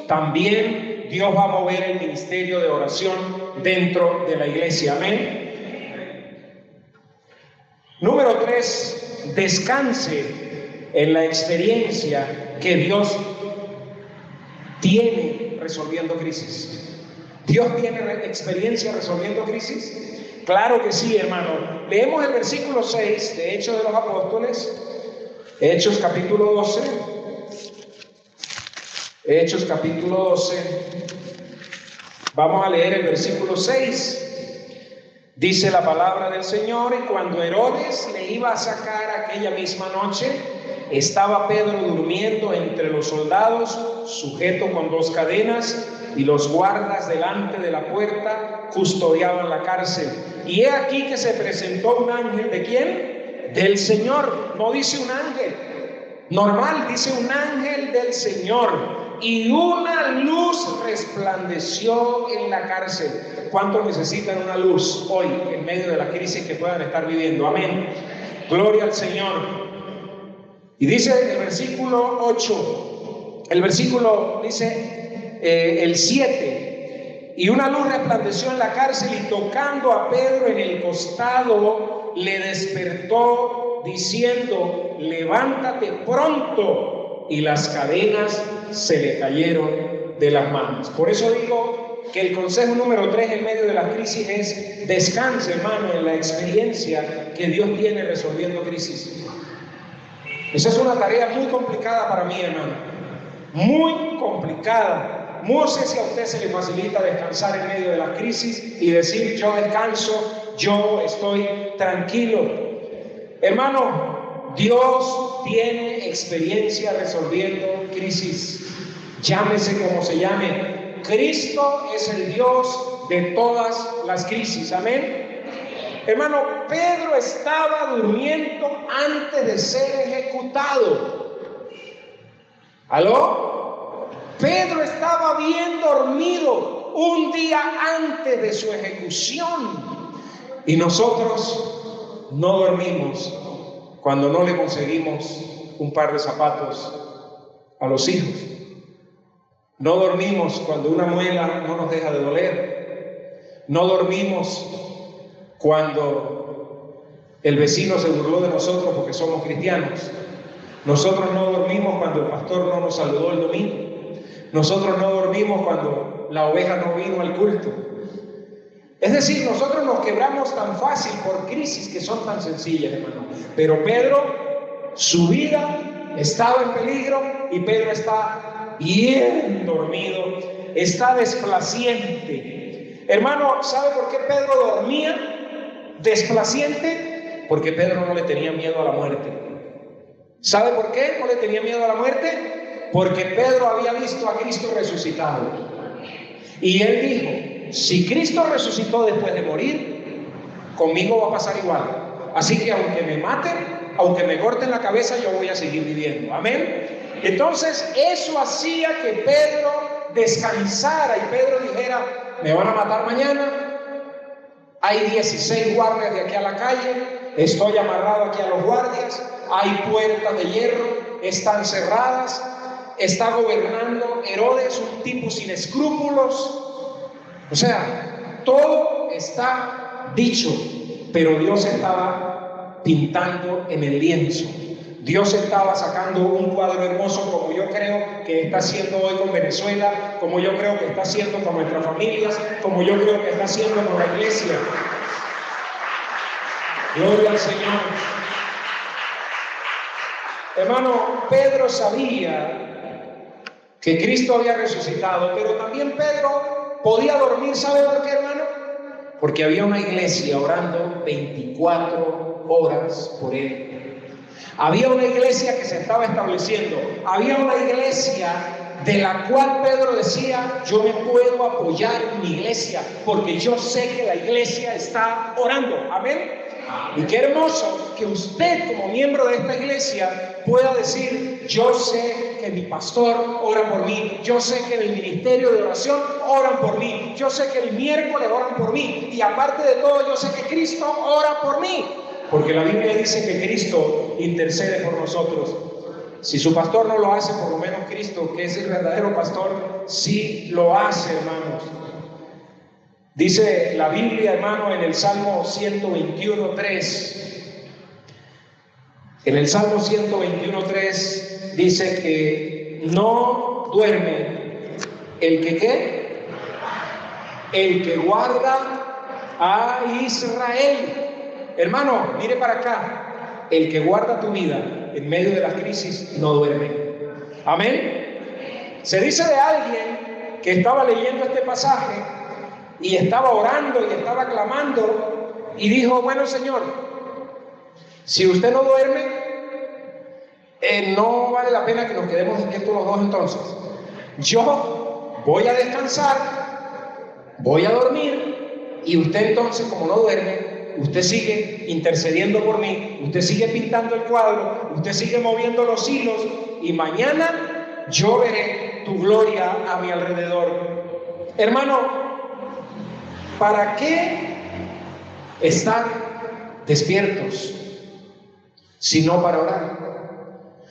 también Dios va a mover el ministerio de oración dentro de la iglesia. Amén. Número 3, descanse en la experiencia que Dios tiene resolviendo crisis. ¿Dios tiene experiencia resolviendo crisis? Claro que sí, hermano. Leemos el versículo 6 de Hechos de los Apóstoles, Hechos capítulo 12. Hechos capítulo 12. Vamos a leer el versículo 6. Dice la palabra del Señor: y cuando Herodes le iba a sacar aquella misma noche, estaba Pedro durmiendo entre los soldados, sujeto con 2 cadenas, y los guardas delante de la puerta custodiaban la cárcel. Y he aquí que se presentó un ángel. ¿De quién? Del Señor. No dice un ángel normal, dice un ángel del Señor. Y una luz resplandeció en la cárcel. ¿Cuántos necesitan una luz hoy en medio de la crisis que puedan estar viviendo? Amén. Gloria al Señor. Y dice el versículo 8, el versículo dice el 7: y una luz resplandeció en la cárcel, y tocando a Pedro en el costado, le despertó diciendo: levántate pronto. Y las cadenas se le cayeron de las manos. Por eso digo que el consejo número 3 en medio de la crisis es: descanse, hermano, en la experiencia que Dios tiene resolviendo crisis. Esa es una tarea muy complicada para mí, hermano. Muy complicada. No sé si a usted se le facilita descansar en medio de la crisis y decir: yo descanso, yo estoy tranquilo. Hermano, Dios tiene experiencia resolviendo crisis. Llámese como se llame. Cristo es el Dios de todas las crisis. Amén. Hermano, Pedro estaba durmiendo antes de ser ejecutado. ¿Aló? Pedro estaba bien dormido un día antes de su ejecución. Y nosotros no dormimos cuando no le conseguimos un par de zapatos a los hijos. No dormimos cuando una muela no nos deja de doler. No dormimos cuando el vecino se burló de nosotros porque somos cristianos. Nosotros no dormimos cuando el pastor no nos saludó el domingo. Nosotros no dormimos cuando la oveja no vino al culto. Es decir, nosotros nos quebramos tan fácil por crisis que son tan sencillas, hermano. Pero Pedro, su vida estaba en peligro y Pedro está bien dormido, está desplaciente. Hermano, ¿sabe por qué Pedro dormía desplaciente? Porque Pedro no le tenía miedo a la muerte. ¿Sabe por qué no le tenía miedo a la muerte? Porque Pedro había visto a Cristo resucitado. Y él dijo, si Cristo resucitó después de morir, conmigo va a pasar igual. Así que aunque me maten, aunque me corten la cabeza, yo voy a seguir viviendo. Amén. Entonces eso hacía que Pedro descansara y Pedro dijera, me van a matar mañana. Hay 16 guardias de aquí a la calle, estoy amarrado aquí a los guardias, hay puertas de hierro, están cerradas, está gobernando Herodes, un tipo sin escrúpulos. O sea, todo está dicho, pero Dios estaba pintando en el lienzo. Dios estaba sacando un cuadro hermoso, como yo creo que está haciendo hoy con Venezuela, como yo creo que está haciendo con nuestras familias, como yo creo que está haciendo con la iglesia. Gloria al Señor. Hermano, Pedro sabía que Cristo había resucitado, pero también Pedro podía dormir. ¿Sabe por qué, hermano? Porque había una iglesia orando 24 horas por él. Había una iglesia que se estaba estableciendo. Había una iglesia de la cual Pedro decía, yo me puedo apoyar en mi iglesia porque yo sé que la iglesia está orando. Amén. Y qué hermoso que usted como miembro de esta iglesia pueda decir, yo sé que mi pastor ora por mí, yo sé que en el ministerio de oración oran por mí, yo sé que el miércoles oran por mí y aparte de todo yo sé que Cristo ora por mí. Porque la Biblia dice que Cristo intercede por nosotros. Si su pastor no lo hace, por lo menos Cristo, que es el verdadero pastor, sí lo hace, hermanos. Dice la Biblia, hermano, en el Salmo 121:3. En el Salmo 121:3 dice que no duerme el que ¿qué? El que guarda a Israel. Hermano, mire para acá, el que guarda tu vida en medio de las crisis no duerme. Amén. Se dice de alguien que estaba leyendo este pasaje y estaba orando y estaba clamando y dijo, bueno, Señor, si usted no duerme, no vale la pena que nos quedemos despiertos los dos entonces. Yo voy a descansar, voy a dormir y usted entonces, como no duerme, usted sigue intercediendo por mí, usted sigue pintando el cuadro, usted sigue moviendo los hilos y mañana yo veré tu gloria a mi alrededor. Hermano, ¿para qué estar despiertos si no para orar?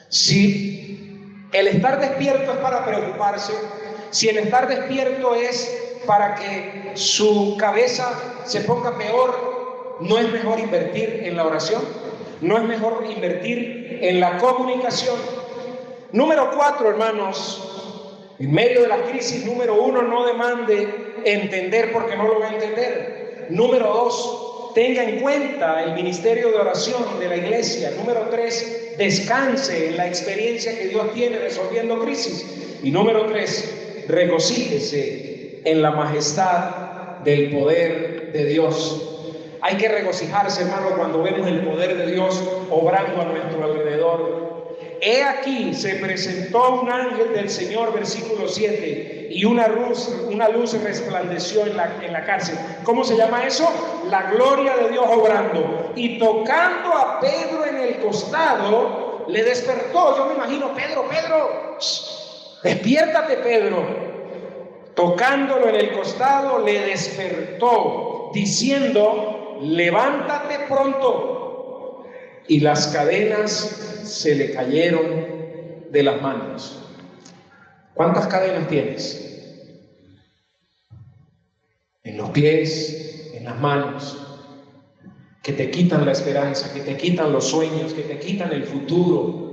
Si el estar despierto es para preocuparse, si el estar despierto es para que su cabeza se ponga peor, ¿no es mejor invertir en la oración? ¿No es mejor invertir en la comunicación? Número 4, hermanos, en medio de la crisis, número 1, no demande entender porque no lo va a entender. Número 2, tenga en cuenta el ministerio de oración de la iglesia. Número 3, descanse en la experiencia que Dios tiene resolviendo crisis. Y número 3, regocíjese en la majestad del poder de Dios. Hay que regocijarse, hermano, cuando vemos el poder de Dios obrando a nuestro alrededor. He aquí, se presentó un ángel del Señor, versículo 7, y una luz resplandeció en la cárcel. ¿Cómo se llama eso? La gloria de Dios obrando. Y tocando a Pedro en el costado, le despertó. Yo me imagino, Pedro, despiértate, Pedro. Tocándolo en el costado, le despertó, diciendo, levántate pronto. Y las cadenas se le cayeron de las manos. ¿Cuántas cadenas tienes? En los pies, en las manos, que te quitan la esperanza, que te quitan los sueños, que te quitan el futuro.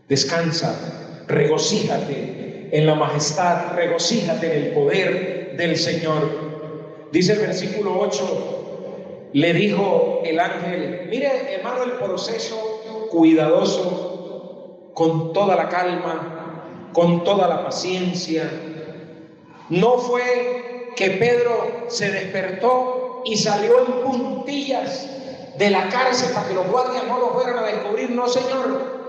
Descansa, regocíjate en la majestad, regocíjate en el poder del Señor. Dice el versículo 8, le dijo el ángel, mire, hermano, el proceso cuidadoso, con toda la calma, con toda la paciencia. No fue que Pedro se despertó y salió en puntillas de la cárcel para que los guardias no lo fueran a descubrir. No, Señor.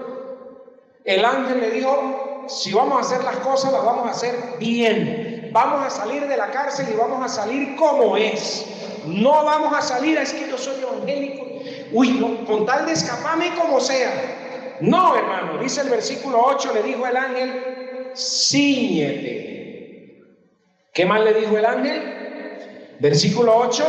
El ángel le dijo, si vamos a hacer las cosas, las vamos a hacer bien. Vamos a salir de la cárcel y vamos a salir como es. No vamos a salir, es que yo soy evangélico. Uy, no, con tal de escaparme como sea. No, hermano, dice el versículo 8, le dijo el ángel, cíñete. ¿Qué más le dijo el ángel? Versículo 8,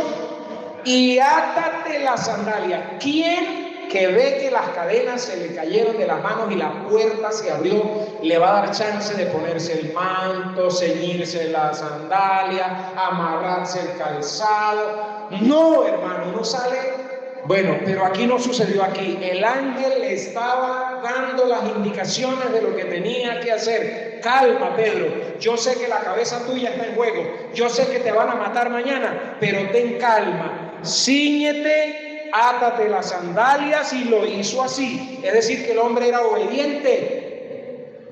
y átate la sandalia. ¿Quién que ve que las cadenas se le cayeron de las manos y la puerta se abrió, le va a dar chance de ponerse el manto, ceñirse la sandalia, amarrarse el calzado? No, hermano, no sale. Bueno, pero aquí no sucedió aquí. El ángel le estaba dando las indicaciones de lo que tenía que hacer. Calma, Pedro, yo sé que la cabeza tuya está en juego, yo sé que te van a matar mañana, pero ten calma, cíñete, átate las sandalias, y lo hizo así. Es decir, que el hombre era obediente.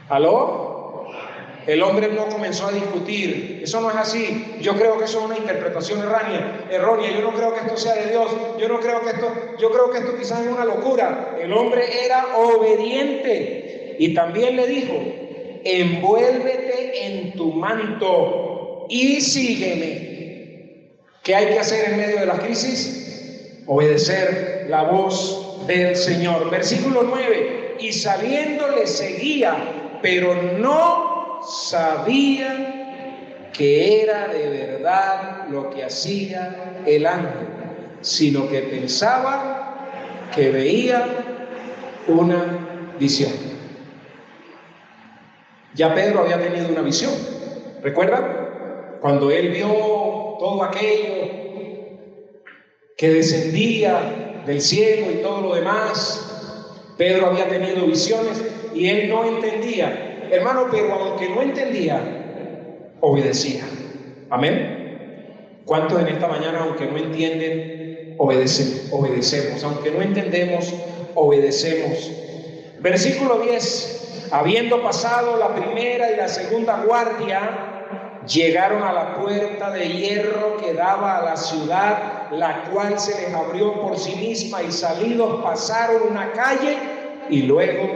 ¿Aló? El hombre no comenzó a discutir. Eso no es así. Yo creo que eso es una interpretación errónea. Yo no creo que esto sea de Dios. Yo creo que esto quizás es una locura. El hombre era obediente. Y también le dijo, envuélvete en tu manto y sígueme. ¿Qué hay que hacer en medio de la crisis? Obedecer la voz del Señor. Versículo 9, y saliendo le seguía, pero no sabía que era de verdad lo que hacía el ángel, sino que pensaba que veía una visión. Ya Pedro había tenido una visión. ¿Recuerdan? Cuando él vio todo aquello que descendía del cielo y todo lo demás, Pedro había tenido visiones y él no entendía. Hermano, pero aunque no entendía, obedecía. Amén. ¿Cuántos en esta mañana, aunque no entienden, obedecemos? Aunque no entendemos, obedecemos. Versículo 10. Habiendo pasado la primera y la segunda guardia, llegaron a la puerta de hierro que daba a la ciudad, la cual se les abrió por sí misma, y salidos pasaron una calle, y luego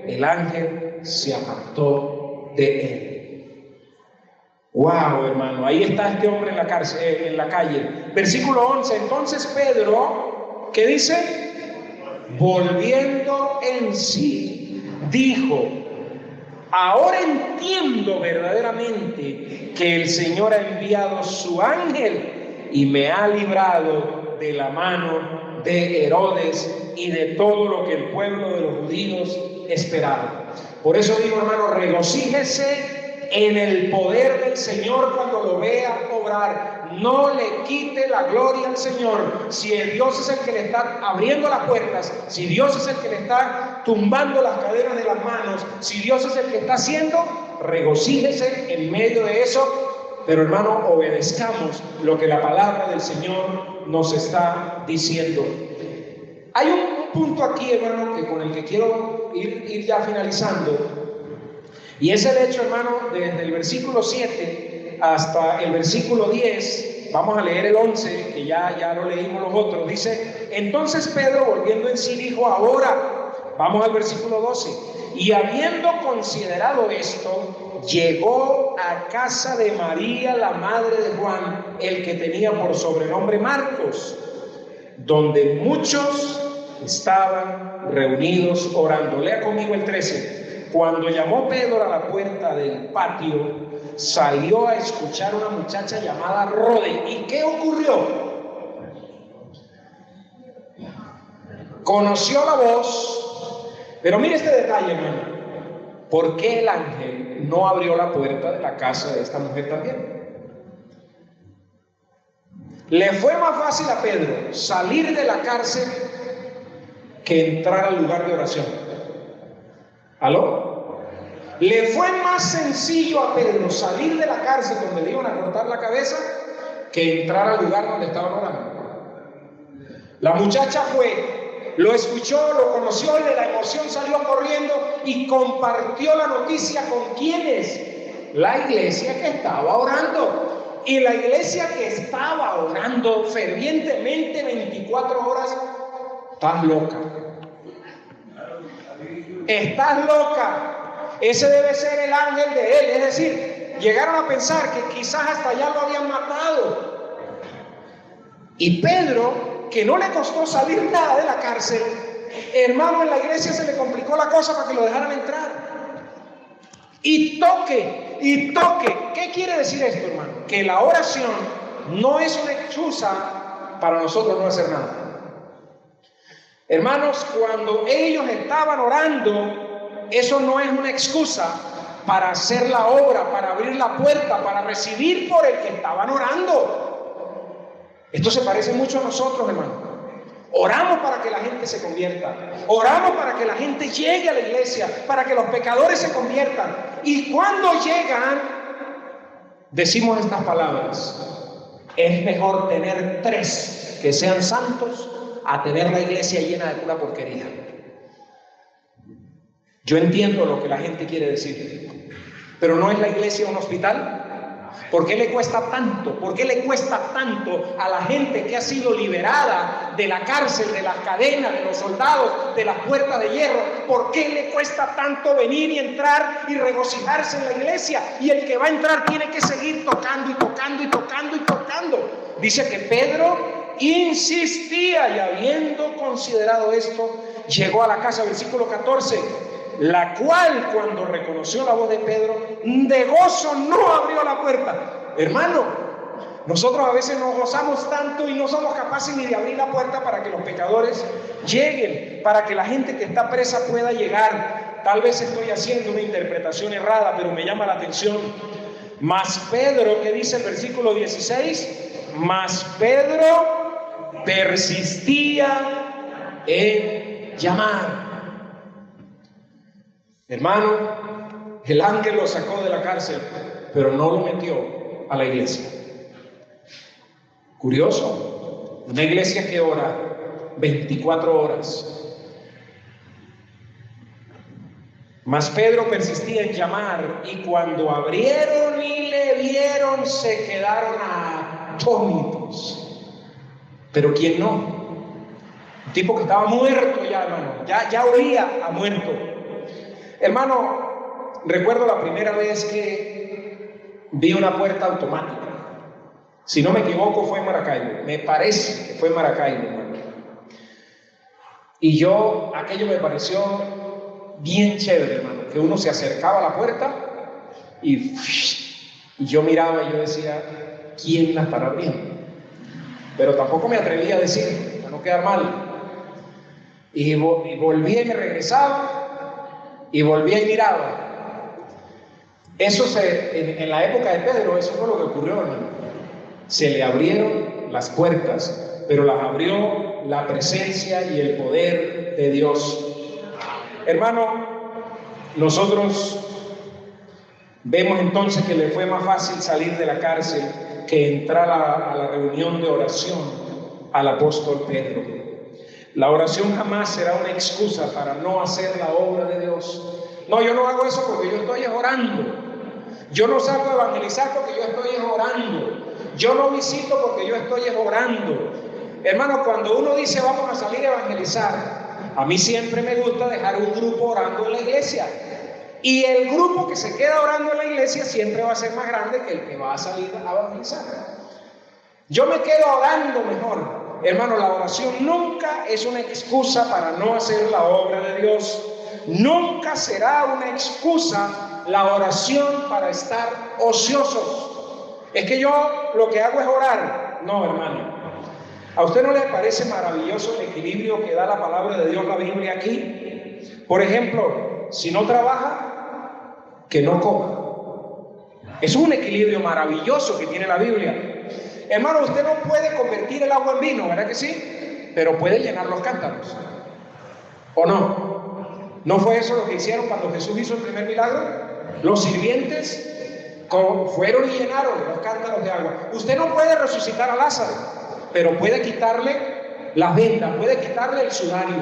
el ángel se apartó de él. Wow, hermano, ahí está este hombre en la cárcel, en la calle. Versículo 11. Entonces Pedro, ¿qué dice? Volviendo en sí, dijo, ahora entiendo verdaderamente que el Señor ha enviado su ángel y me ha librado de la mano de Herodes y de todo lo que el pueblo de los judíos esperaba. Por eso digo, hermano, regocíjese en el poder del Señor cuando lo vea obrar. No le quite la gloria al Señor. Si Dios es el que le está abriendo las puertas, si Dios es el que le está tumbando las cadenas de las manos, si Dios es el que está haciendo, regocíjese en medio de eso. Pero, hermano, obedezcamos lo que la palabra del Señor nos está diciendo. Hay un punto aquí, hermano, con el que quiero ir ya finalizando. Y es el hecho, hermano, desde el versículo 7 hasta el versículo 10. Vamos a leer el 11, que ya lo leímos los otros. Dice, entonces Pedro, volviendo en sí, dijo, ahora, vamos al versículo 12. Y habiendo considerado esto, llegó a casa de María, la madre de Juan, el que tenía por sobrenombre Marcos, donde muchos estaban reunidos orando. Lea conmigo el 13. Cuando llamó Pedro a la puerta del patio, salió a escuchar a una muchacha llamada Rode. ¿Y qué ocurrió? Conoció la voz, pero mire este detalle, hermano. ¿Por qué el ángel no abrió la puerta de la casa de esta mujer también? Le fue más fácil a Pedro salir de la cárcel que entrar al lugar de oración. ¿Aló? Le fue más sencillo a Pedro salir de la cárcel donde le iban a cortar la cabeza que entrar al lugar donde estaban orando. La muchacha fue, lo escuchó, lo conoció y de la emoción salió corriendo y compartió la noticia con quienes, la iglesia que estaba orando. Y la iglesia que estaba orando fervientemente 24 horas, estás loca. Estás loca. ese debe ser el ángel de él. Es decir, llegaron a pensar que quizás hasta allá lo habían matado. Y Pedro, que no le costó salir nada de la cárcel, hermano, en la iglesia se le complicó la cosa para que lo dejaran entrar. Y toque, y toque. ¿Qué quiere decir esto, hermano? Que la oración no es una excusa para nosotros no hacer nada. Hermanos, cuando ellos estaban orando, eso no es una excusa para hacer la obra, para abrir la puerta, para recibir por el que estaban orando. Esto se parece mucho a nosotros, hermano. Oramos para que la gente se convierta. Oramos para que la gente llegue a la iglesia, para que los pecadores se conviertan. Y cuando llegan, decimos estas palabras: es mejor tener 3 que sean santos a tener la iglesia llena de pura porquería. Yo entiendo lo que la gente quiere decir, pero ¿no es la iglesia un hospital? ¿Por qué le cuesta tanto? ¿Por qué le cuesta tanto a la gente que ha sido liberada de la cárcel, de las cadenas, de los soldados, de las puertas de hierro? ¿Por qué le cuesta tanto venir y entrar y regocijarse en la iglesia? Y el que va a entrar tiene que seguir tocando y tocando y tocando y tocando. Dice que Pedro insistía, y habiendo considerado esto, llegó a la casa, versículo 14, la cual, cuando reconoció la voz de Pedro, de gozo no abrió la puerta. Hermano, nosotros a veces nos gozamos tanto y no somos capaces ni de abrir la puerta para que los pecadores lleguen, para que la gente que está presa pueda llegar. Tal vez estoy haciendo una interpretación errada, pero me llama la atención. Mas Pedro, ¿qué dice el versículo 16? Mas Pedro persistía en llamar. Hermano, el ángel lo sacó de la cárcel, pero no lo metió a la iglesia. Curioso, una iglesia que ora 24 horas. Mas Pedro persistía en llamar, y cuando abrieron y le vieron, se quedaron atónitos. Pero ¿quién no? Un tipo que estaba muerto ya, hermano, ya olía a muerto. Hermano, recuerdo la primera vez que vi una puerta automática. Si no me equivoco, fue en Maracaibo. Me parece que fue en Maracaibo, hermano. Y aquello me pareció bien chévere, hermano, que uno se acercaba a la puerta y yo miraba y yo decía, ¿quién la estará abriendo? Pero tampoco me atrevía a decir, para no quedar mal. Y volvía y me regresaba. Y volvía y miraba. Eso en la época de Pedro, eso fue lo que ocurrió, hermano. Se le abrieron las puertas, pero las abrió la presencia y el poder de Dios. Hermano, nosotros vemos entonces que le fue más fácil salir de la cárcel que entrar a la reunión de oración al apóstol Pedro. La oración jamás será una excusa para no hacer la obra de Dios. No, yo no hago eso porque yo estoy orando. Yo no salgo a evangelizar porque yo estoy orando. Yo no visito porque yo estoy orando. Hermano, cuando uno dice vamos a salir a evangelizar, a mí siempre me gusta dejar un grupo orando en la iglesia. Y el grupo que se queda orando en la iglesia siempre va a ser más grande que el que va a salir a evangelizar. Yo me quedo orando mejor. Hermano, la oración nunca es una excusa para no hacer la obra de Dios. Nunca será una excusa la oración para estar ociosos. Es que yo lo que hago es orar. No, hermano. ¿A usted no le parece maravilloso el equilibrio que da la palabra de Dios, la Biblia, aquí? Por ejemplo, si no trabaja, que no coma. Es un equilibrio maravilloso que tiene la Biblia. Hermano, usted no puede convertir el agua en vino, ¿verdad que sí? Pero puede llenar los cántaros. ¿O no? ¿No fue eso lo que hicieron cuando Jesús hizo el primer milagro? Los sirvientes fueron y llenaron los cántaros de agua. Usted no puede resucitar a Lázaro, pero puede quitarle las vendas, puede quitarle el sudario.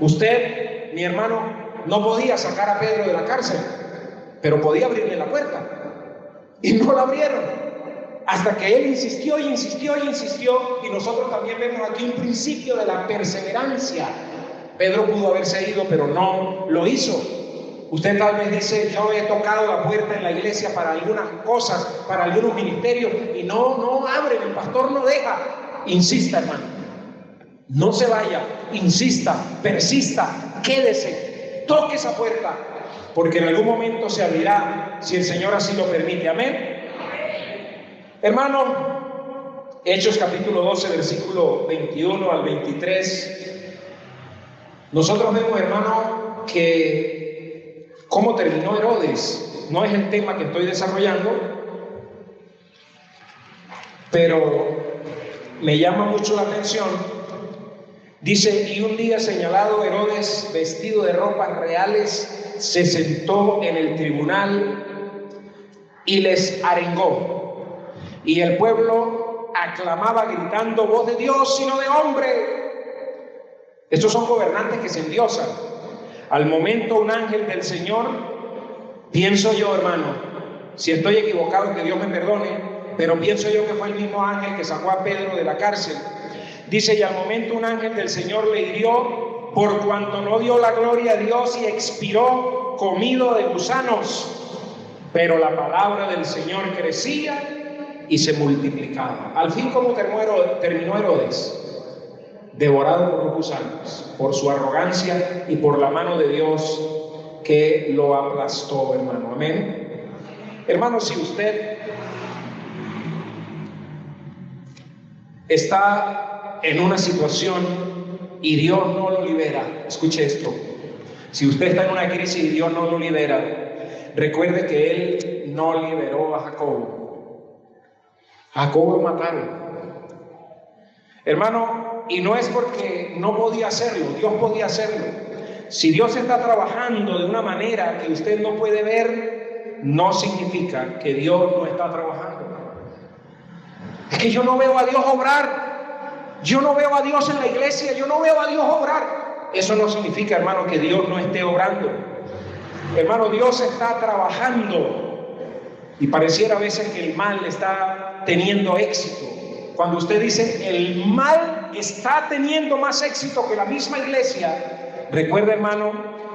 Usted, mi hermano, no podía sacar a Pedro de la cárcel, pero podía abrirle la puerta. Y no la abrieron. Hasta que él insistió y insistió y insistió, y nosotros también vemos aquí un principio de la perseverancia. Pedro pudo haberse ido, pero no lo hizo. Usted tal vez dice, yo he tocado la puerta en la iglesia para algunas cosas, para algunos ministerios, y no abren, el pastor no deja. Insista, hermano. No se vaya, insista, persista, quédese, toque esa puerta, porque en algún momento se abrirá, si el Señor así lo permite. Amén. Hermano, Hechos capítulo 12, versículo 21 al 23. Nosotros vemos, hermano, que cómo terminó Herodes. No es el tema que estoy desarrollando, pero me llama mucho la atención. Dice, y un día señalado, Herodes, vestido de ropas reales, se sentó en el tribunal y les arengó. Y el pueblo aclamaba gritando, voz de Dios y no de hombre. Estos son gobernantes que se endiosan. Al momento un ángel del Señor, pienso yo, hermano, si estoy equivocado que Dios me perdone, pero pienso yo que fue el mismo ángel que sacó a Pedro de la cárcel. Dice, y al momento un ángel del Señor le hirió por cuanto no dio la gloria a Dios y expiró comido de gusanos. Pero la palabra del Señor crecía y se multiplicaba. Al fin, ¿cómo terminó Herodes? Devorado por los gusanos, por su arrogancia y por la mano de Dios que lo aplastó, hermano. Amén. Hermano, si usted está en una situación y Dios no lo libera, escuche esto. Si usted está en una crisis y Dios no lo libera, recuerde que Él no liberó a Jacobo. A Jacobo lo mataron. Hermano, y no es porque no podía hacerlo, Dios podía hacerlo. Si Dios está trabajando de una manera que usted no puede ver, no significa que Dios no está trabajando. Es que yo no veo a Dios obrar, yo no veo a Dios en la iglesia, yo no veo a Dios obrar. Eso no significa, hermano, que Dios no esté obrando. Hermano, Dios está trabajando y pareciera a veces que el mal está teniendo éxito. Cuando usted dice el mal está teniendo más éxito que la misma iglesia, recuerde, hermano,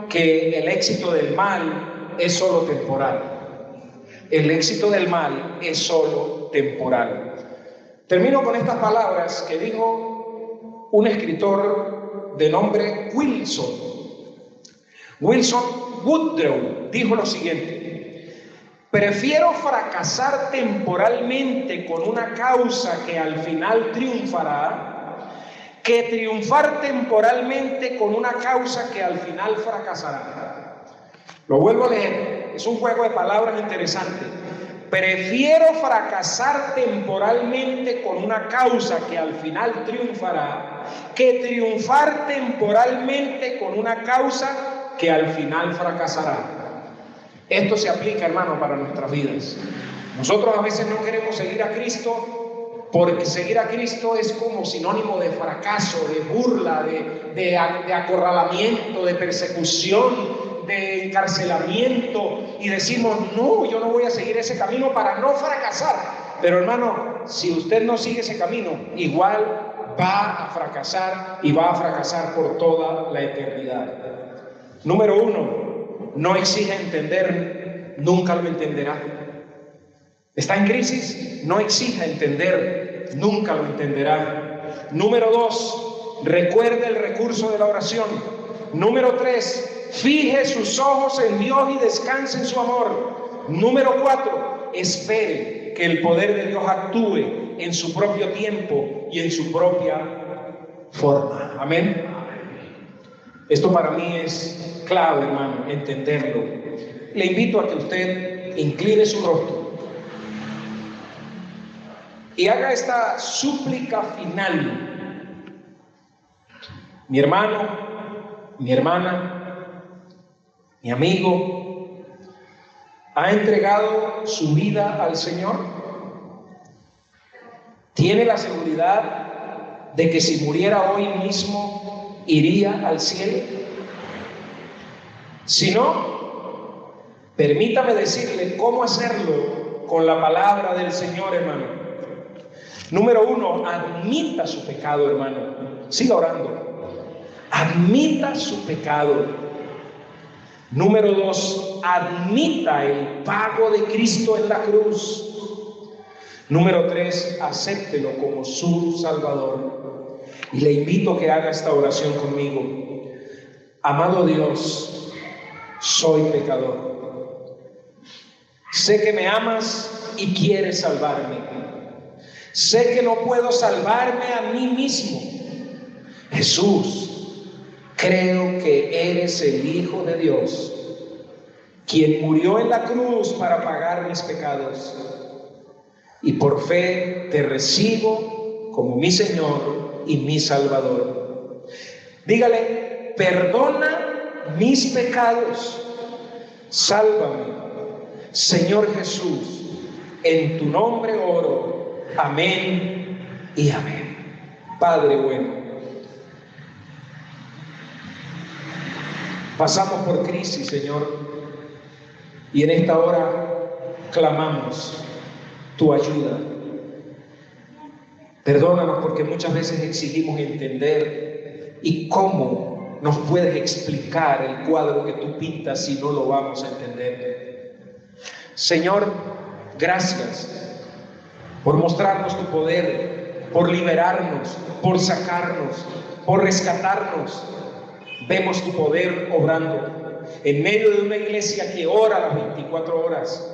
que el éxito del mal es solo temporal. El éxito del mal es solo temporal. Termino con estas palabras que dijo un escritor de nombre Wilson. Wilson Woodrow dijo lo siguiente: prefiero fracasar temporalmente con una causa que al final triunfará, que triunfar temporalmente con una causa que al final fracasará. Lo vuelvo a leer, es un juego de palabras interesante. Prefiero fracasar temporalmente con una causa que al final triunfará, que triunfar temporalmente con una causa que al final fracasará. Esto se aplica, hermano, para nuestras vidas. Nosotros a veces no queremos seguir a Cristo porque seguir a Cristo es como sinónimo de fracaso, de burla, de acorralamiento, de persecución, de encarcelamiento, y decimos, no, yo no voy a seguir ese camino para no fracasar. Pero, hermano, si usted no sigue ese camino, igual va a fracasar y va a fracasar por toda la eternidad. Número 1, no exija entender, nunca lo entenderá. ¿Está en crisis? No exija entender, nunca lo entenderá. Número 2, recuerde el recurso de la oración. Número 3, fije sus ojos en Dios y descanse en su amor. Número 4, espere que el poder de Dios actúe en su propio tiempo y en su propia forma. Amén. Esto para mí es clave, hermano, entenderlo. Le invito a que usted incline su rostro y haga esta súplica final. Mi hermano, mi hermana, mi amigo, ¿ha entregado su vida al Señor? ¿Tiene la seguridad de que si muriera hoy mismo iría al cielo? Si no, permítame decirle cómo hacerlo con la palabra del Señor, hermano. Número 1, admita su pecado, hermano. Siga orando. Admita su pecado. Número 2, admita el pago de Cristo en la cruz. Número 3, acéptelo como su Salvador. Y le invito a que haga esta oración conmigo. Amado Dios, soy pecador. Sé que me amas y quieres salvarme. Sé que no puedo salvarme a mí mismo. Jesús, creo que eres el Hijo de Dios, quien murió en la cruz para pagar mis pecados. Y por fe te recibo como mi Señor y mi Salvador. Dígale: perdona mis pecados, sálvame, Señor Jesús, en tu nombre oro. Amén y amén. Padre bueno, pasamos por crisis, Señor, y en esta hora clamamos tu ayuda. Perdónanos porque muchas veces exigimos entender. ¿Y cómo nos puedes explicar el cuadro que tú pintas si no lo vamos a entender? Señor, gracias por mostrarnos tu poder, por liberarnos, por sacarnos, por rescatarnos. Vemos tu poder obrando en medio de una iglesia que ora las 24 horas.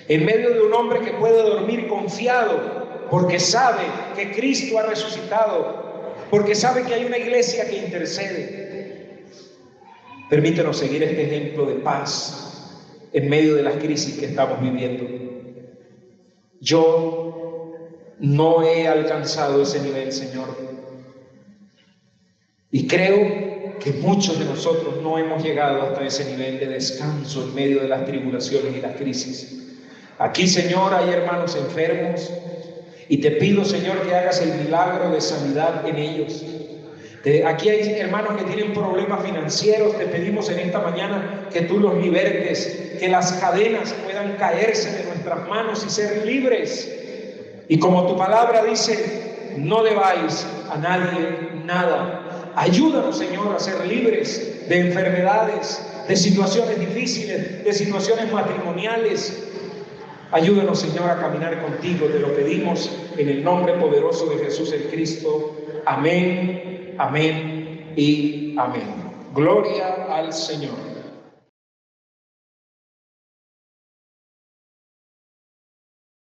En medio de un hombre que puede dormir confiado porque sabe que Cristo ha resucitado, porque sabe que hay una iglesia que intercede. Permítenos seguir este ejemplo de paz en medio de las crisis que estamos viviendo. Yo no he alcanzado ese nivel, Señor, y creo que muchos de nosotros no hemos llegado hasta ese nivel de descanso en medio de las tribulaciones y las crisis. Aquí, Señor, hay hermanos enfermos y te pido, Señor, que hagas el milagro de sanidad en ellos. Aquí hay hermanos que tienen problemas financieros. Te pedimos en esta mañana que tú los libertes, que las cadenas puedan caerse de nuestras manos y ser libres. Y como tu palabra dice, no debáis a nadie nada. Ayúdanos, Señor, a ser libres de enfermedades, de situaciones difíciles, de situaciones matrimoniales. Ayúdanos, Señor, a caminar contigo. Te lo pedimos en el nombre poderoso de Jesús el Cristo. Amén, amén y amén. Gloria al Señor.